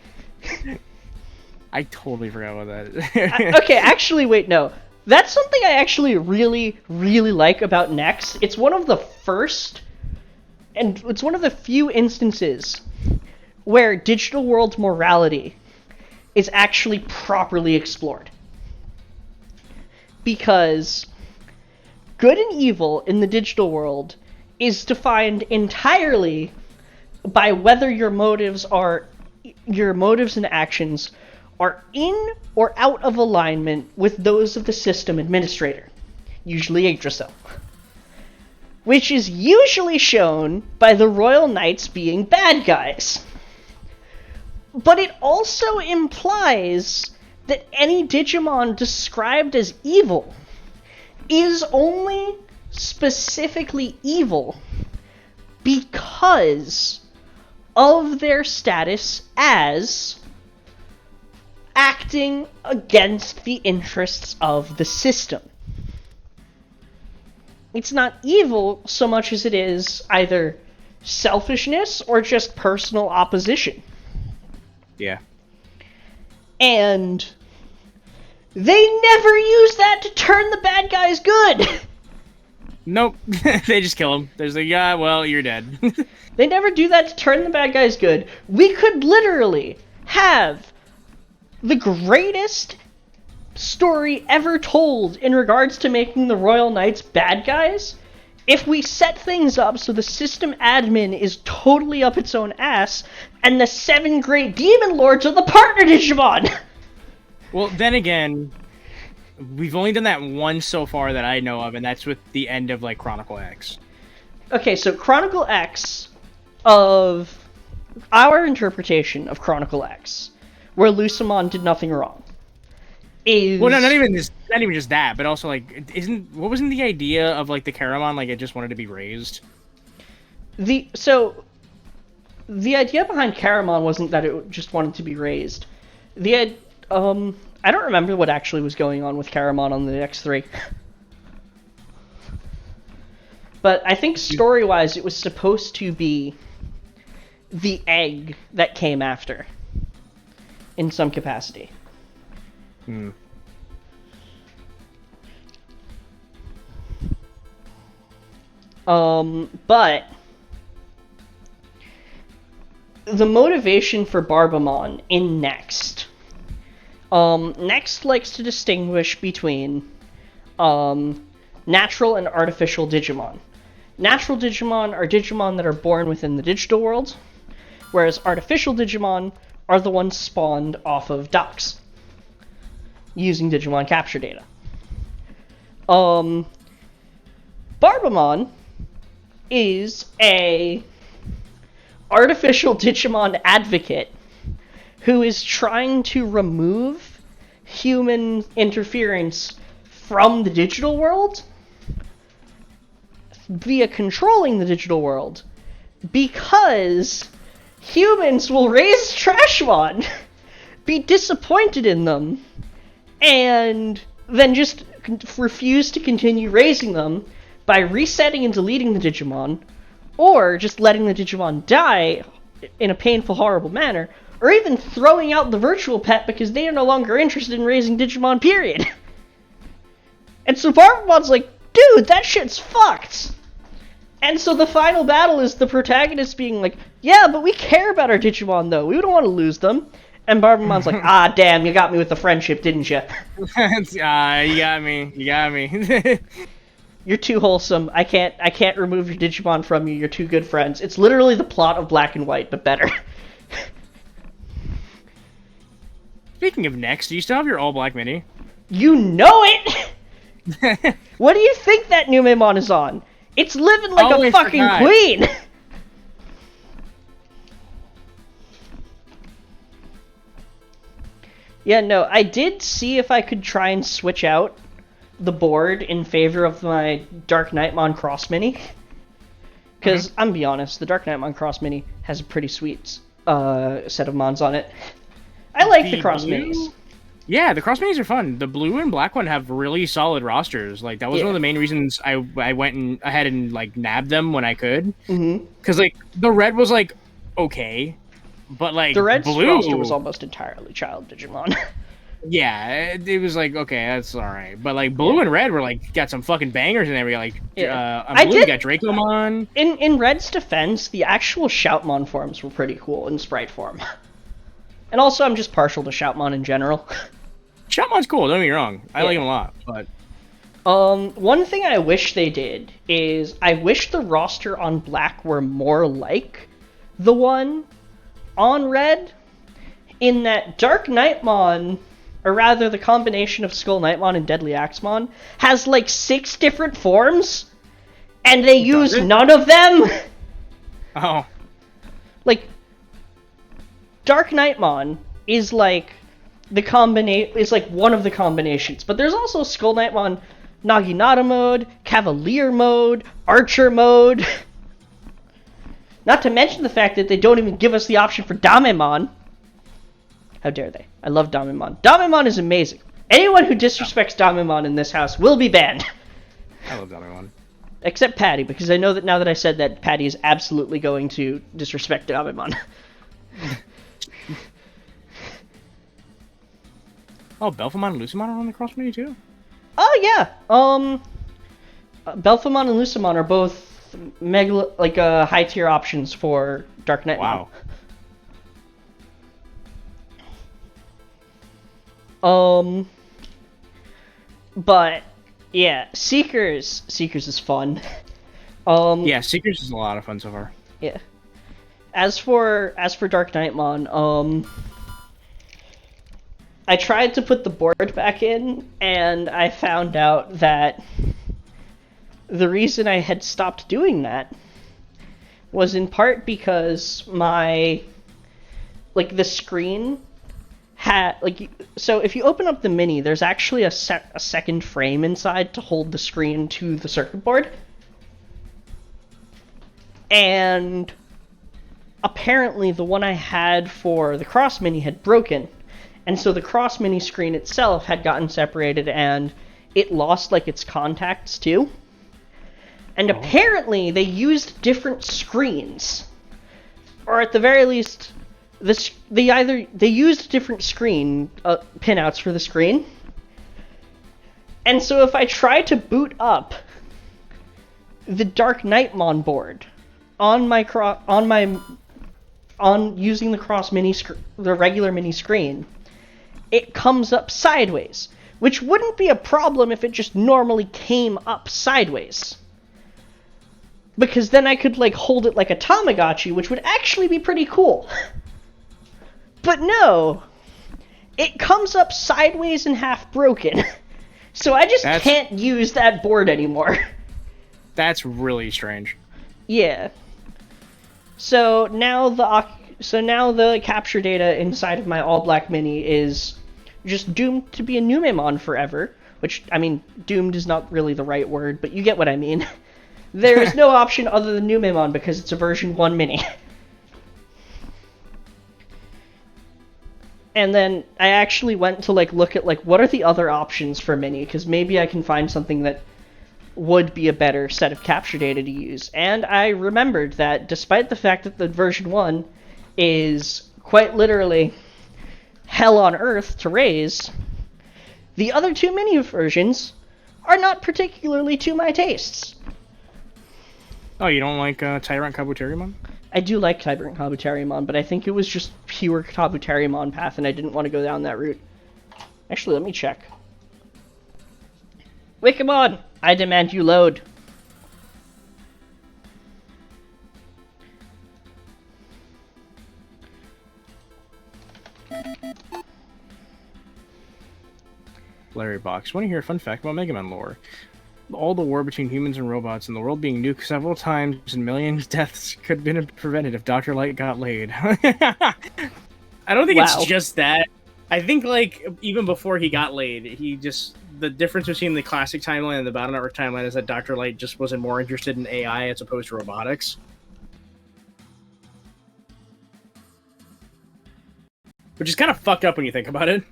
I totally forgot about that. Okay, actually, wait, no. That's something I actually really, really like about Next. It's one of the first, and it's one of the few instances where digital world morality is actually properly explored. Because good and evil in the digital world is defined entirely by whether your motives and actions are in or out of alignment with those of the system administrator, usually Yggdrasil, which is usually shown by the Royal Knights being bad guys. But it also implies that any Digimon described as evil is only specifically evil because of their status as acting against the interests of the system. It's not evil so much as it is either selfishness or just personal opposition. Yeah. And they never use that to turn the bad guys good. Nope. They just kill him. There's like, yeah, well, you're dead. They never do that to turn the bad guys good. We could literally have the greatest story ever told in regards to making the Royal Knights bad guys if we set things up so the system admin is totally up its own ass and the 7 great demon lords are the partner Digimon. Well, then again, we've only done that once so far that I know of, and that's with the end of, like, Chronicle X. Okay, so Chronicle X of our interpretation of Chronicle X, where Lucamon did nothing wrong, is... Well, no, not even just that, but also, like, wasn't the idea of, like, the Caramon, like, it just wanted to be raised? So, the idea behind Caramon wasn't that it just wanted to be raised. I don't remember what actually was going on with Caramon on the X3. But I think story-wise, it was supposed to be the egg that came after, in some capacity. Hmm. But the motivation for Barbamon in Next. Next likes to distinguish between natural and artificial Digimon. Natural Digimon are Digimon that are born within the digital world, whereas artificial Digimon are the ones spawned off of docks, using Digimon capture data. Barbamon is a artificial Digimon advocate who is trying to remove human interference from the digital world via controlling the digital world, because humans will raise Trashmon, be disappointed in them, and then just refuse to continue raising them by resetting and deleting the Digimon, or just letting the Digimon die in a painful, horrible manner, or even throwing out the virtual pet because they are no longer interested in raising Digimon, period. And so Barbamon's like, dude, that shit's fucked! And so the final battle is the protagonist being like, yeah, but we care about our Digimon, though. We don't want to lose them. And Barbamon's like, ah, damn, you got me with the friendship, didn't you? You got me. You got me. You're too wholesome. I can't remove your Digimon from you. You're too good friends. It's literally the plot of Black and White, but better. Speaking of next, do you still have your all-black mini? You know it! What do you think that new Numemon is on? It's living like a fucking queen! Yeah, no, I did see if I could try and switch out the board in favor of my Dark Knightmon Cross Mini. Because, I'm gonna be honest, the Dark Knightmon Cross Mini has a pretty sweet set of Mons on it. I like the Cross Minis. Yeah, the Cross Minis are fun. The blue and black one have really solid rosters. Like, that was one of the main reasons I went ahead and, like, nabbed them when I could. Because, like, the red was, like, okay. But, like, the red blue roster was almost entirely Child Digimon. Yeah, it was like, okay, that's alright. But, like, blue and red were, like, got some fucking bangers in there. We got, like, on blue, we got Dracomon. In red's defense, the actual Shoutmon forms were pretty cool in sprite form. And also, I'm just partial to Shoutmon in general. Shoutmon's cool, don't get me wrong. I like him a lot, but... one thing I wish they did is, I wish the roster on black were more like the one on red, in that Dark Knightmon, or rather the combination of Skull Knightmon and Deadly Axemon, has like 6 different forms, and they use none of them! Oh. Like, Dark Knightmon is like one of the combinations, but there's also Skull Knightmon Naginata mode, Cavalier mode, Archer mode. Not to mention the fact that they don't even give us the option for Damemon. How dare they? I love Damemon. Damemon is amazing. Anyone who disrespects Damemon in this house will be banned. I love Damemon. Except Patty, because I know that now that I said that, Patty is absolutely going to disrespect Damemon. Oh, Belphemon and Lucemon are on the Cross Mini too? Oh, yeah. Belphemon and Lucemon are both high tier options for Dark Knightmon. Wow. But yeah, Seekers is fun. Yeah, Seekers is a lot of fun so far. Yeah. As for Dark Knightmon, I tried to put the board back in, and I found out that the reason I had stopped doing that was in part because the screen had, so if you open up the mini, there's actually a second frame inside to hold the screen to the circuit board. And apparently the one I had for the Cross Mini had broken. And so the Cross Mini screen itself had gotten separated, and it lost, its contacts, too. And apparently they used different screens. Or at the very least, they used different screen pinouts for the screen. And so if I try to boot up the Dark Knightmon board on using the Cross Mini the regular mini screen, it comes up sideways, which wouldn't be a problem if it just normally came up sideways. Because then I could, hold it like a Tamagotchi, which would actually be pretty cool. But no, it comes up sideways and half broken. So I just can't use that board anymore. That's really strange. Yeah. So now the capture data inside of my all black mini is just doomed to be a Numemon forever. Which, I mean, doomed is not really the right word, but you get what I mean. There is no option other than Numemon because it's a version 1 mini. And then I actually went to look at what are the other options for mini, because maybe I can find something that would be a better set of capture data to use. And I remembered that despite the fact that the version 1 is quite literally hell on earth to raise, the other 2 mini versions are not particularly to my tastes. Oh, you don't like Tyrant Kabuterimon? I do like Tyrant Kabuterimon, but I think it was just pure Kabuterimon path, and I didn't want to go down that route. Actually, let me check. Wikimon, I demand you load. Larry Box. Want to hear a fun fact about Mega Man lore? All the war between humans and robots and the world being nuked several times and millions of deaths could have been prevented if Dr. Light got laid. I don't think it's just that. I think, even before he got laid, the difference between the classic timeline and the Battle Network timeline is that Dr. Light just wasn't more interested in AI as opposed to robotics. Which is kind of fucked up when you think about it.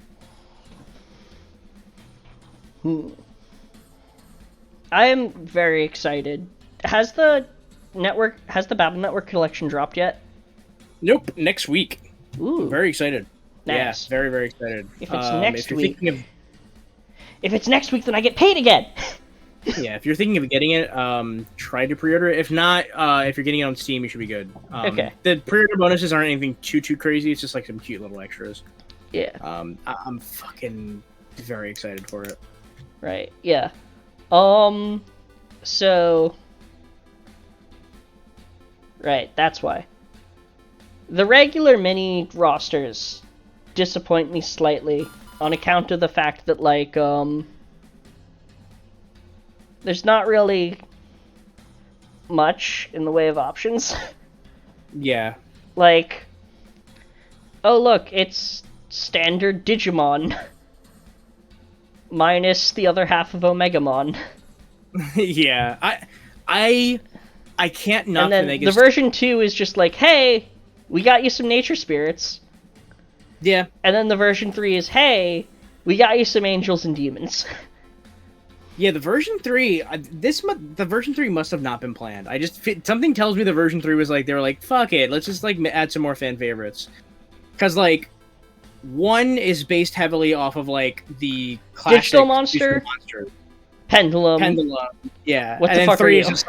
I am very excited. Has the Battle Network collection dropped yet? Nope, next week. Ooh. I'm very excited. Nice. Yeah, very, very excited. If it's next week... If it's next week, then I get paid again! Yeah, if you're thinking of getting it, try to pre-order it. If not, if you're getting it on Steam, you should be good. Okay. The pre-order bonuses aren't anything too crazy. It's just some cute little extras. Yeah. I'm fucking very excited for it. Right, yeah. So... Right, that's why. The regular mini rosters disappoint me slightly on account of the fact that, there's not really much in the way of options. Yeah. Oh look, it's standard Digimon. Minus the other half of Omegamon. Yeah, I can't not. And then the version 2 is just hey, we got you some nature spirits. Yeah. And then the version 3 is, hey, we got you some angels and demons. Yeah, the version 3, the version 3 must have not been planned. Something tells me the version 3 was they were fuck it, let's just add some more fan favorites. Because 1 is based heavily off of the classic Digital Monster, Pendulum, yeah. What and the then fuck 3 are is you? just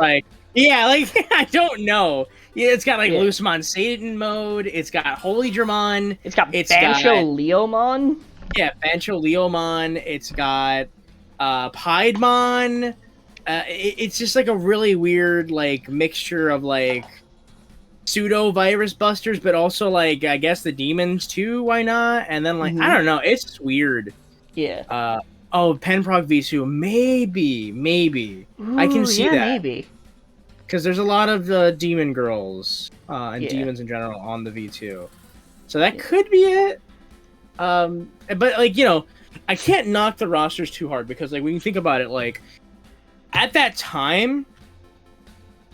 yeah, I don't know. Yeah, it's got Loosemon Satan mode. It's got Holy Dramon. It's got Bancho Leomon. Yeah, Bancho Leomon. It's got Piedmon. It's just a really weird mixture of pseudo virus busters, but also I guess the demons too. Why not? And then I don't know. It's just weird. Yeah. Penprog V2. Maybe. Ooh, I can see that. Maybe. Because there's a lot of demon girls and demons in general on the V2, so that could be it. But I can't knock the rosters too hard because when you think about it, at that time,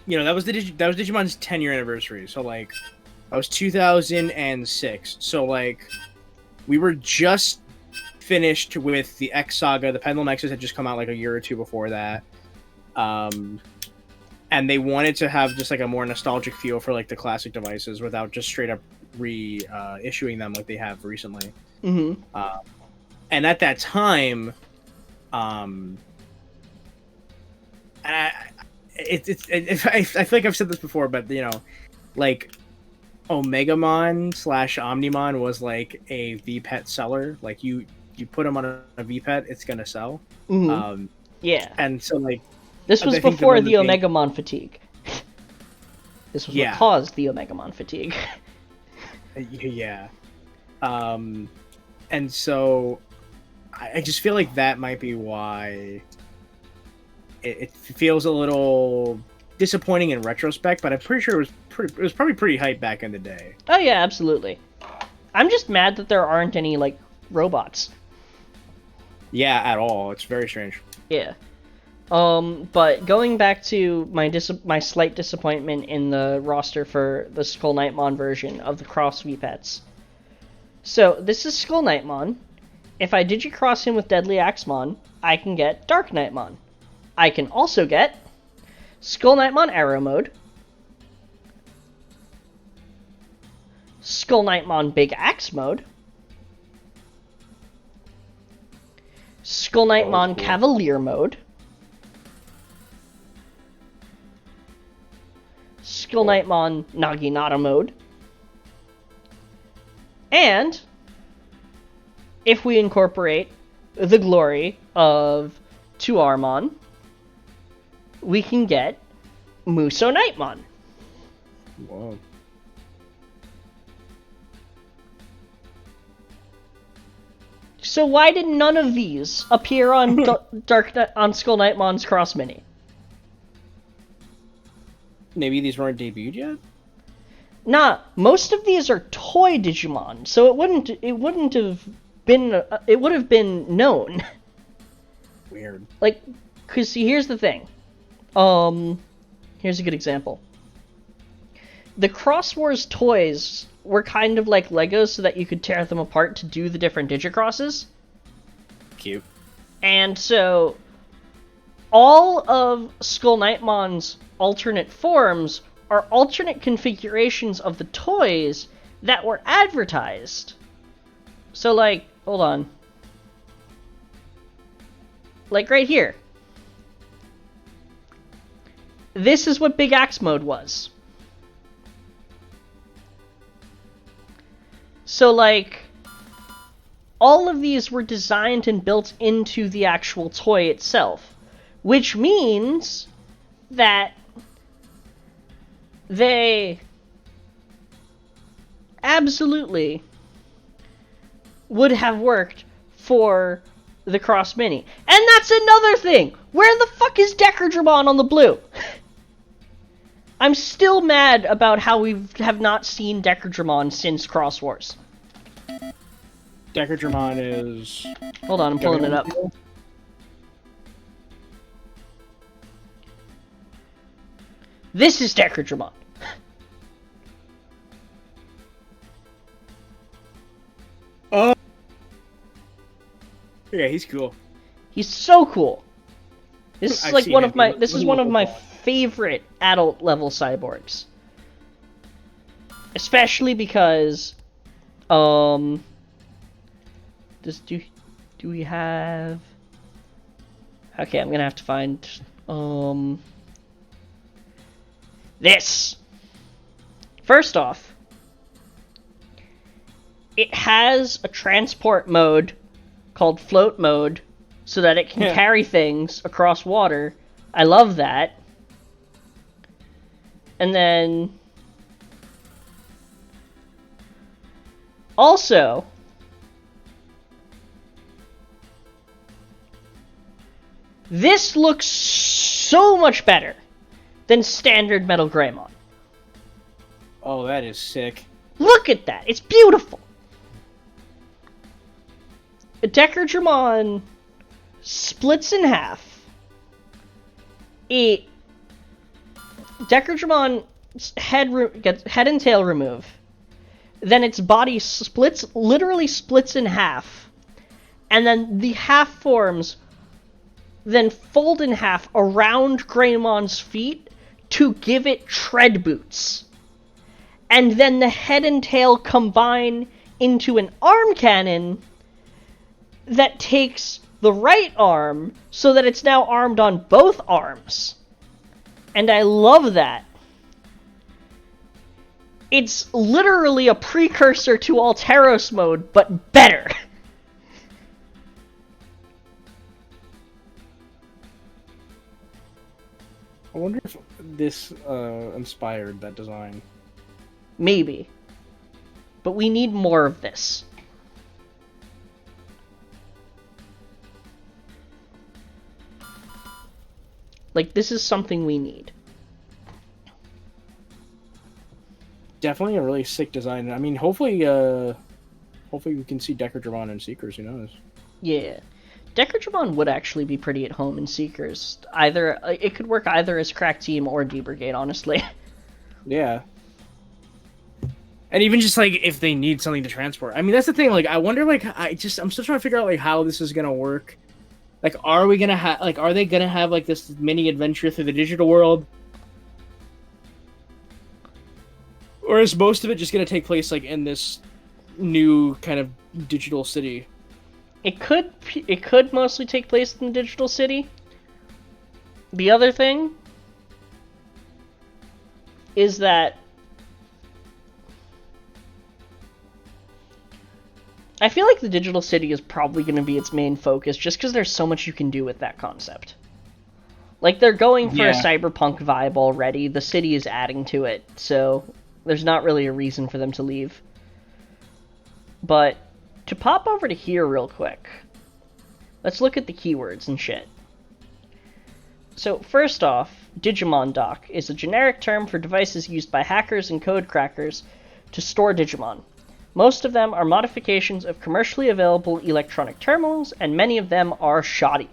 that was Digimon's 10-year anniversary. So that was 2006. So we were just finished with the X Saga. The Pendulum X's had just come out a year or two before that. And they wanted to have just a more nostalgic feel for the classic devices without just straight up issuing them like they have recently. Mm-hmm. And at that time, I feel I've said this before, but Omegamon / Omnimon was a VPET seller. You put them on a VPET, it's gonna sell. Mm-hmm. Yeah. And so this was before the Omegamon fatigue. This was what caused the Omegamon fatigue. Yeah. And so I just feel that might be why it feels a little disappointing in retrospect, but I'm pretty sure it was probably pretty hype back in the day. Oh yeah, absolutely. I'm just mad that there aren't any like robots. Yeah, at all. It's very strange. Yeah. But going back to my slight disappointment in the roster for the Skull Knightmon version of the Cross Pets. So this is Skull Knightmon. If I Digicross him with Deadly Axemon, I can get Dark Knightmon. I can also get Skull Knightmon Arrow Mode, Skull Knightmon Big Axe Mode, Skull Knightmon Cavalier Mode, Skull Knightmon Naginata Mode, and if we incorporate the glory of Tuarmon, we can get Muso Knightmon. Whoa. So why did none of these appear on on Skull Knightmon's Cross Mini? Maybe these weren't debuted yet? Nah, most of these are toy Digimon, so it wouldn't have been it would have been known. Weird. Like, cause see, here's the thing. Here's a good example. The Cross Wars toys were kind of like Legos, so that you could tear them apart to do the different Digicrosses. Cute. And so, all of Skull Knightmon's alternate forms are alternate configurations of the toys that were advertised. So, like, hold on. Like, right here. This is what Big Axe Mode was. So, like, all of these were designed and built into the actual toy itself. Which means that they absolutely would have worked for the Cross Mini. And that's another thing! Where the fuck is Decardramon on the blue? I'm still mad about how we have not seen Decardramon since Cross Wars. Decardramon is... Hold on, I'm pulling it up. This is Decardramon. Oh! Yeah, he's cool. He's so cool. This is I've like seen one him. of my He one looks of my cool. favorite adult level cyborgs. Especially because do we have... Okay, I'm going to have to find this. First off, it has a transport mode called float mode, so that it can carry things across water. I love that. And then... Also... This looks so much better than standard Metal Greymon. Oh, that is sick. Look at that! It's beautiful! Decardramon splits in half. Decardramon's gets head and tail remove. Then its body literally splits in half. And then the half forms then fold in half around Greymon's feet to give it tread boots. And then the head and tail combine into an arm cannon that takes the right arm so that it's now armed on both arms. And I love that. It's literally a precursor to Alteros mode, but better. I wonder if this inspired that design. Maybe. But we need more of this. Like, this is something we need. Definitely a really sick design. I mean, hopefully we can see Digimon and Seekers, who knows. Yeah. Digimon would actually be pretty at home in Seekers. Either it could work either as Crack Team or D-Brigade, honestly. Yeah. And even just, like, if they need something to transport. I mean, that's the thing, like, I wonder, like, I'm still trying to figure out, like, how this is gonna work. Like, are they gonna have, like, this mini adventure through the digital world? Or is most of it just gonna take place, like, in this new kind of digital city? It could mostly take place in the digital city. The other thing is that I feel like the digital city is probably going to be its main focus just because there's so much you can do with that concept. Like, they're going for a cyberpunk vibe already. The city is adding to it, so there's not really a reason for them to leave. But to pop over to here real quick, let's look at the keywords and shit. So, first off, Digimon Dock is a generic term for devices used by hackers and code crackers to store Digimon. Most of them are modifications of commercially available electronic terminals, and many of them are shoddy.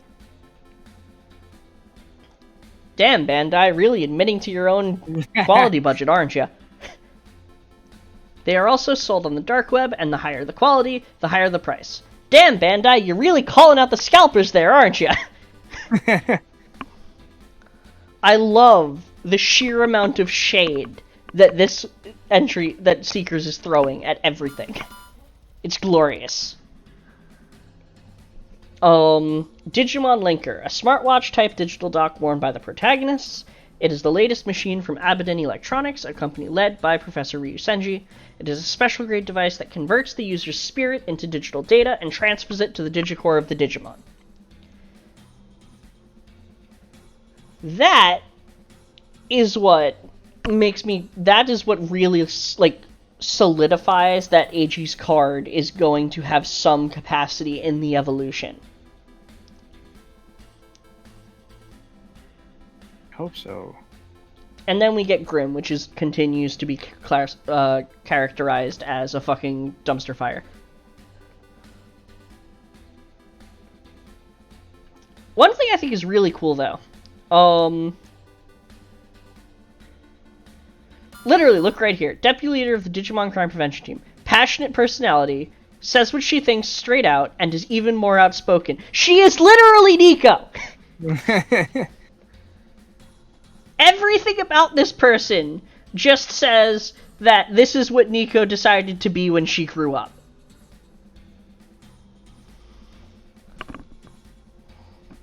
Damn, Bandai, really admitting to your own quality budget, aren't you? They are also sold on the dark web, and the higher the quality, the higher the price. Damn, Bandai, you're really calling out the scalpers there, aren't you? I love the sheer amount of shade that this entry, that Seekers is throwing at everything. It's glorious. Digimon Linker, a smartwatch-type digital dock worn by the protagonists. It is the latest machine from Abaddon Electronics, a company led by Professor Ryu Senji. It is a special-grade device that converts the user's spirit into digital data and transfers it to the digicore of the Digimon. That is what really, like, solidifies that AG's card is going to have some capacity in the evolution. Hope so. And then we get Grim, which continues to be characterized as a fucking dumpster fire. One thing I think is really cool, though. Literally, look right here. Deputy leader of the Digimon Crime Prevention Team. Passionate personality, says what she thinks straight out, and is even more outspoken. She is literally Nico! Everything about this person just says that this is what Nico decided to be when she grew up.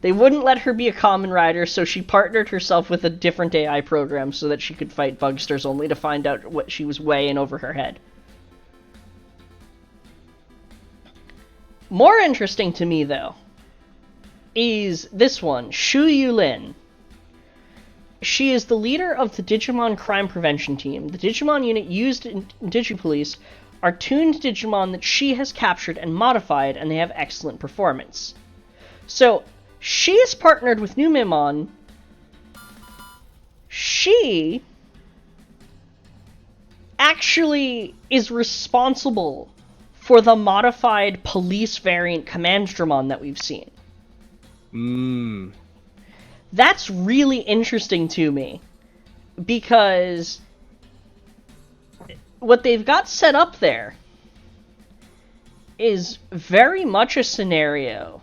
They wouldn't let her be a common rider, so she partnered herself with a different AI program so that she could fight bugsters, only to find out what she was way in over her head. More interesting to me, though, is this one, Shu Yulin. She is the leader of the Digimon Crime Prevention Team. The Digimon unit used in Digipolice are tuned Digimon that she has captured and modified, and they have excellent performance. So, she is partnered with Numemon. She actually is responsible for the modified police variant Commandramon that we've seen. That's really interesting to me, because what they've got set up there is very much a scenario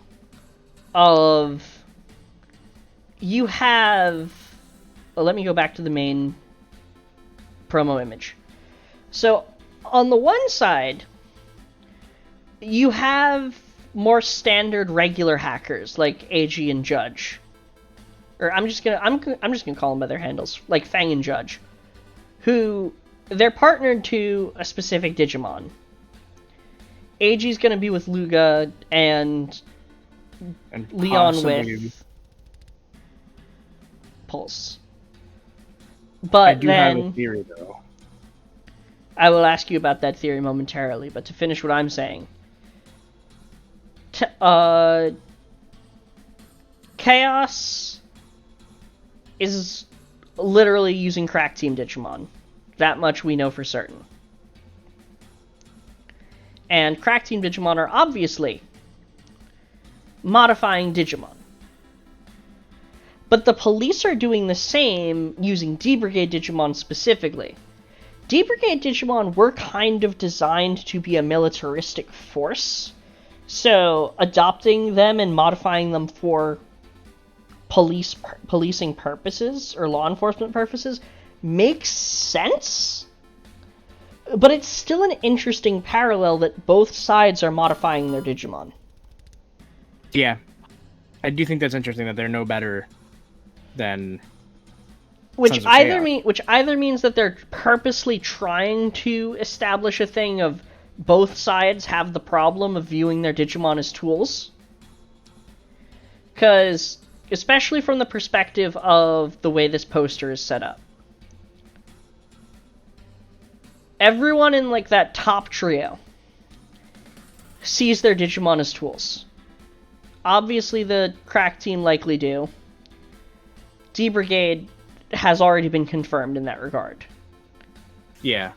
of you have... Well, let me go back to the main promo image. So, on the one side, you have more standard regular hackers like AG and Judge. Or I'm just gonna call them by their handles, like Fang and Judge, who they're partnered to a specific Digimon. AG's gonna be with Luga and Leon with Pulse. But I do have a theory, though. I will ask you about that theory momentarily, but to finish what I'm saying, Chaos is literally using Crack Team Digimon. That much we know for certain. And Crack Team Digimon are obviously modifying Digimon. But the police are doing the same using D-Brigade Digimon specifically. D-Brigade Digimon were kind of designed to be a militaristic force, so adopting them and modifying them for policing purposes or law enforcement purposes makes sense, but it's still an interesting parallel that both sides are modifying their Digimon. Yeah. I do think that's interesting that they're no better than which either means that they're purposely trying to establish a thing of both sides have the problem of viewing their Digimon as tools. Because, especially from the perspective of the way this poster is set up, everyone in, like, that top trio sees their Digimon as tools. Obviously, the Crack Team likely do. D-Brigade has already been confirmed in that regard. Yeah.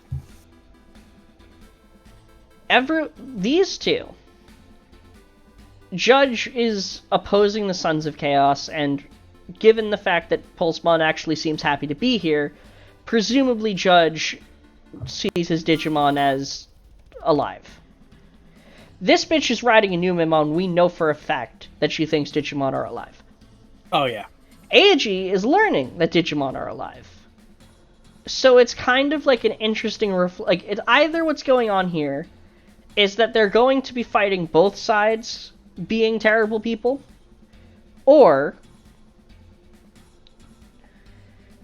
These two. Judge is opposing the Sons of Chaos, and given the fact that Pulsemon actually seems happy to be here, presumably Judge sees his Digimon as alive. This bitch is riding a Numemon. We know for a fact that she thinks Digimon are alive. Oh, yeah. Eiji is learning that Digimon are alive. So it's kind of like an interesting... it's either what's going on here is that they're going to be fighting both sides being terrible people, or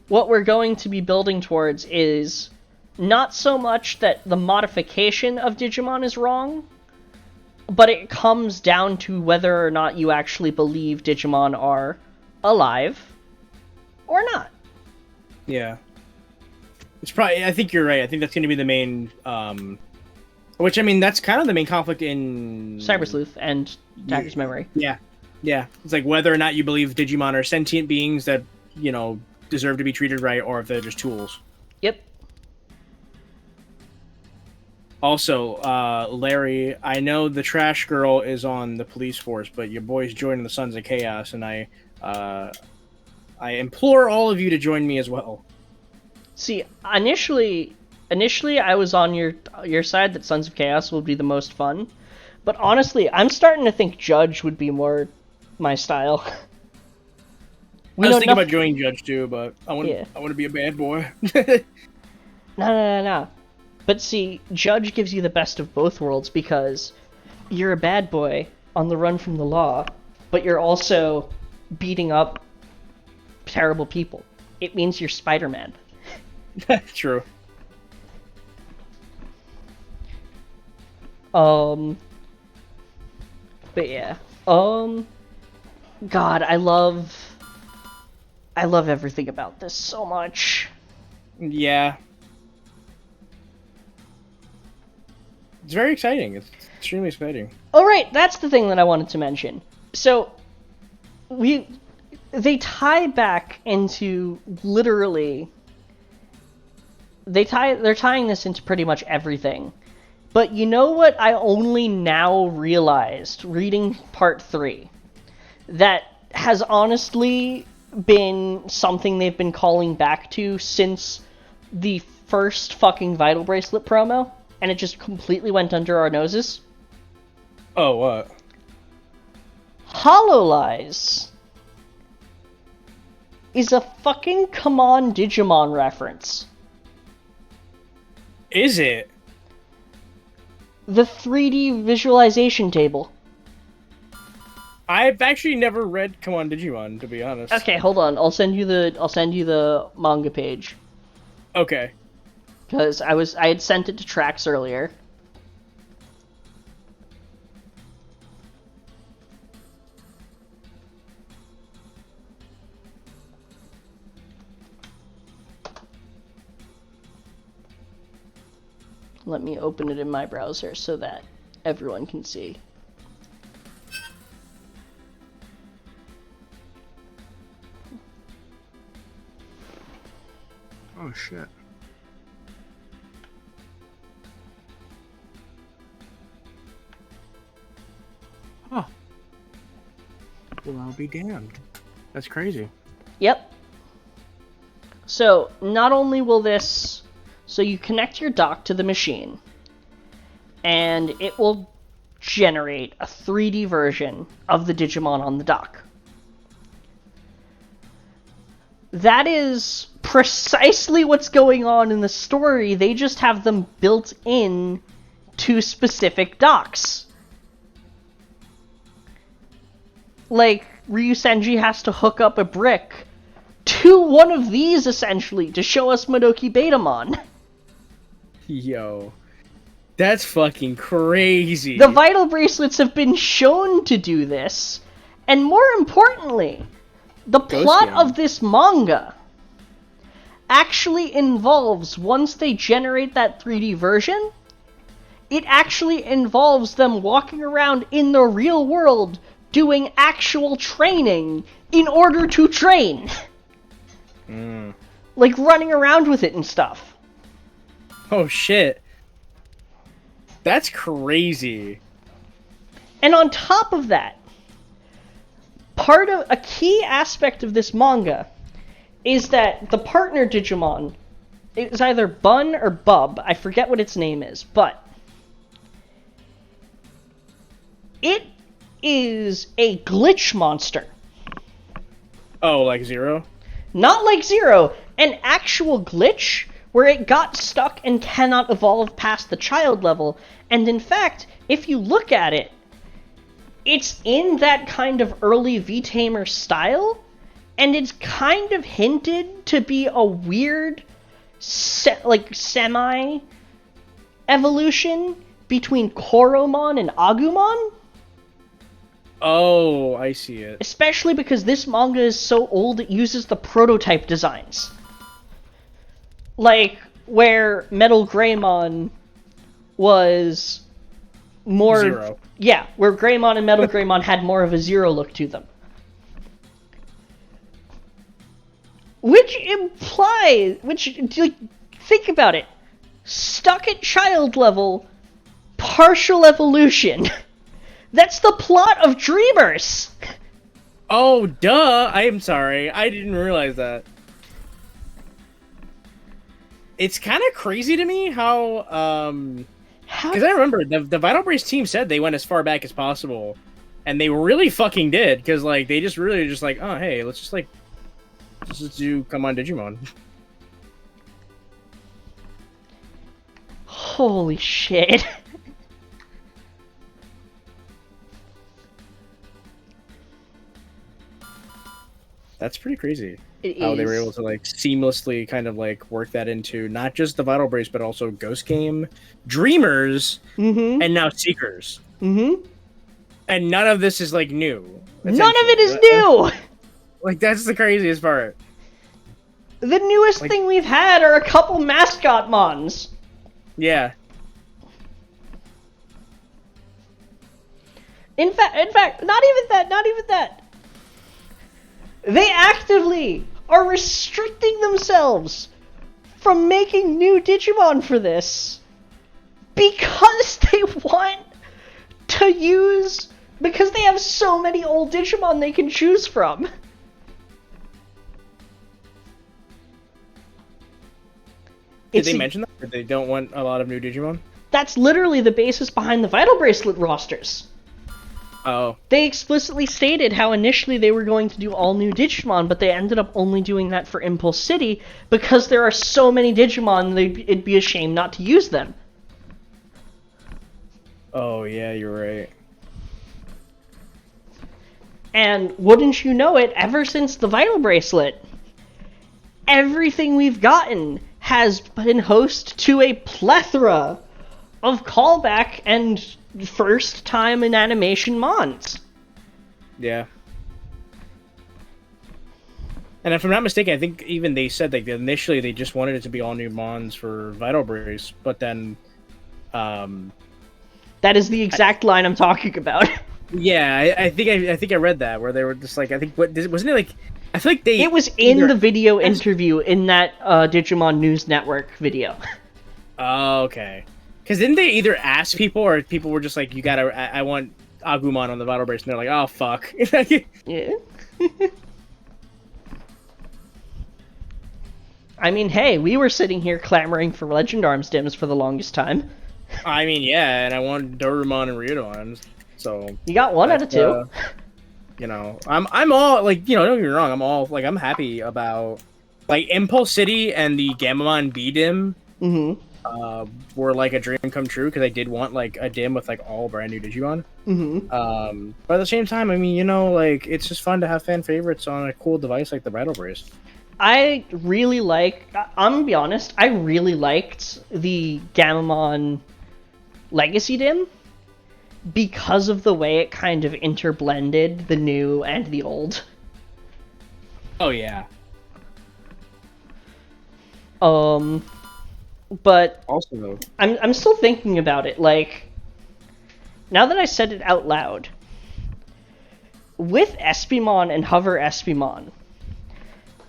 what we're going to be building towards is not so much that the modification of Digimon is wrong, but it comes down to whether or not you actually believe Digimon are alive or not. Yeah. It's probably... I think you're right. I think that's going to be the main... which, I mean, that's kind of the main conflict in... Cyber Sleuth and Attacker's Memory. Yeah. Yeah. It's like whether or not you believe Digimon are sentient beings that, you know, deserve to be treated right, or if they're just tools. Yep. Also, Larry, I know the trash girl is on the police force, but your boy's joining the Sons of Chaos, and I implore all of you to join me as well. See, initially I was on your side that Sons of Chaos would be the most fun, but honestly, I'm starting to think Judge would be more my style. I was thinking about joining Judge too, but I want to be a bad boy. No. But see, Judge gives you the best of both worlds, because you're a bad boy on the run from the law, but you're also beating up terrible people. It means you're Spider-Man. True. But yeah. God, I love everything about this so much. Yeah. It's very exciting. It's extremely exciting. Oh, right, that's the thing that I wanted to mention. So, they tie back into literally... They're tying this into pretty much everything. But you know what I only now realized, reading part 3, that has honestly been something they've been calling back to since the first fucking Vital Bracelet promo, and it just completely went under our noses? Oh, what? Hololize is a fucking Come On Digimon reference. Is it? The 3D visualization table. I've actually never read Come On Digimon, to be honest. Okay, hold on. I'll send you the manga page. Okay. Because I had sent it to Trax earlier. Let me open it in my browser so that everyone can see. Oh shit. Huh. Well, I'll be damned. That's crazy. Yep. So, not only will this... So you connect your dock to the machine, and it will generate a 3D version of the Digimon on the dock. That is precisely what's going on in the story. They just have them built in to specific docks. Like, Ryu Senji has to hook up a brick to one of these, essentially, to show us Madoki Betamon. Yo. That's fucking crazy. The Vital Bracelets have been shown to do this, and more importantly, the plot of this manga actually involves, once they generate that 3D version, it actually involves them walking around in the real world doing actual training in order to train. Like running around with it and stuff. Oh shit. That's crazy. And on top of that, part of a key aspect of this manga is that the partner Digimon is either Bun or Bub. I forget what its name is, but it is a glitch monster. Oh, like Zero? Not like Zero, an actual glitch where it got stuck and cannot evolve past the child level. And in fact, if you look at it, it's in that kind of early V-Tamer style, and it's kind of hinted to be a weird, semi-evolution between Koromon and Agumon. Oh, I see it. Especially because this manga is so old it uses the prototype designs. Like, where Metal Greymon was more... Zero. Yeah, where Greymon and Metal Greymon had more of a Zero look to them. Which implies... think about it. Stuck at child level, partial evolution. That's the plot of Dreamers! Oh, duh! I am sorry. I didn't realize that. It's kind of crazy to me how, because I remember the Vital Brace team said they went as far back as possible, and they really fucking did, because, like, they just really just like, oh, hey, let's just do Come On Digimon. Holy shit. That's pretty crazy. How they were able to like seamlessly kind of like work that into not just the Vital Brace, but also Ghost Game, Dreamers, and now Seekers. And none of this is like new. None of it is new! Like, that's the craziest part. The newest thing we've had are a couple mascot mons. Yeah. In fact, not even that. They actively are restricting themselves from making new Digimon for this because they want to use... Because they have so many old Digimon they can choose from. Did they mention that? Or they don't want a lot of new Digimon? That's literally the basis behind the Vital Bracelet rosters. Oh. They explicitly stated how initially they were going to do all new Digimon, but they ended up only doing that for Impulse City because there are so many Digimon it'd be a shame not to use them. Oh, yeah, you're right. And wouldn't you know it, ever since the Vital Bracelet, everything we've gotten has been host to a plethora of callback and first time in animation mons. Yeah. And if I'm not mistaken, I think even they said like initially they just wanted it to be all new mons for Vital Brace, but then that is the exact line I'm talking about. Yeah, I think I read that where they were just like, I think wasn't it like I feel like they. It was in the video interview in that Digimon News Network video. Oh, okay. Because didn't they either ask people or people were just like, "You gotta, I want Agumon on the Battle Brace," and they're like, "Oh fuck." Yeah. I mean, hey, we were sitting here clamoring for Legend Arms Dims for the longest time. I mean, yeah, and I want Dorumon and Ryudon, so you got one out of two. You know, I'm all like, you know, don't get me wrong, I'm happy about like Impulse City and the Gamamon B Dim. Were like a dream come true because I did want like a dim with like all brand new Digimon. But at the same time, I mean, you know, like it's just fun to have fan favorites on a cool device like the Battle Brace. I'm gonna be honest, I really liked the Gamamon Legacy Dim because of the way it kind of interblended the new and the old. Oh yeah. But also, I'm still thinking about it. Like, now that I said it out loud, with Espimon and Hover Espimon,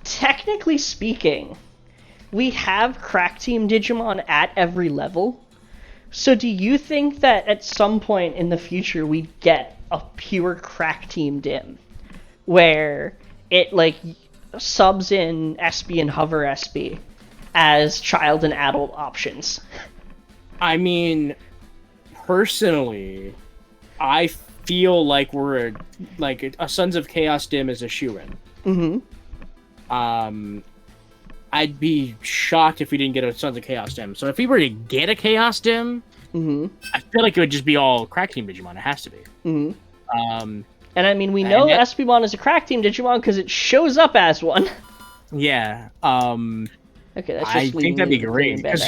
technically speaking, we have Crack Team Digimon at every level. So do you think that at some point in the future we get a pure Crack Team Dim, where it like subs in Espy and Hover Espy as child and adult options? I mean, personally, I feel like we're like a Sons of Chaos Dim is a shoo-in. I'd be shocked if we didn't get a Sons of Chaos Dim. So if we were to get a Chaos Dim, I feel like it would just be all Crack Team Digimon. It has to be. And I mean, we know Espimon is a Crack Team Digimon because it shows up as one. Yeah. Okay, that's just I think that'd be great because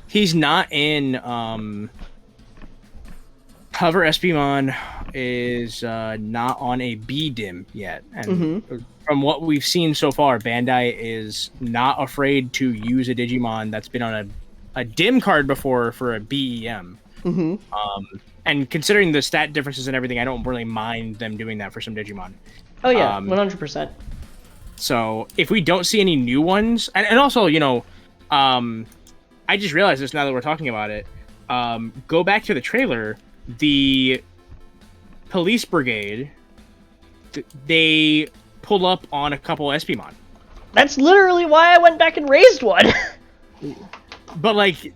he's not in. Hover Espimon is not on a B Dim yet, and from what we've seen so far, Bandai is not afraid to use a Digimon that's been on a Dim card before for a BEM. And considering the stat differences and everything, I don't really mind them doing that for some Digimon. Oh yeah, 100%. So if we don't see any new ones, and also, you know, I just realized this now that we're talking about it. Go back to the trailer. The police brigade, they pull up on a couple Espimon. That's literally why I went back and raised one. But like,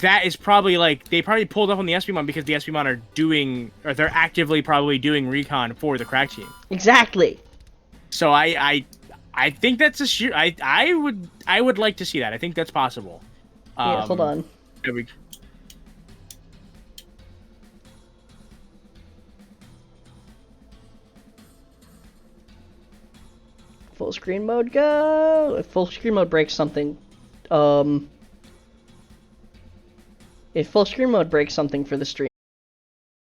that is probably like they probably pulled up on the Espimon because the Espimon are doing, or they're actively probably doing recon for the Crack Team. Exactly. So I think that's a shoot. I would like to see that. I think that's possible. Yeah, hold on. There we. Full screen mode go. If full screen mode breaks something, if full screen mode breaks something for the stream.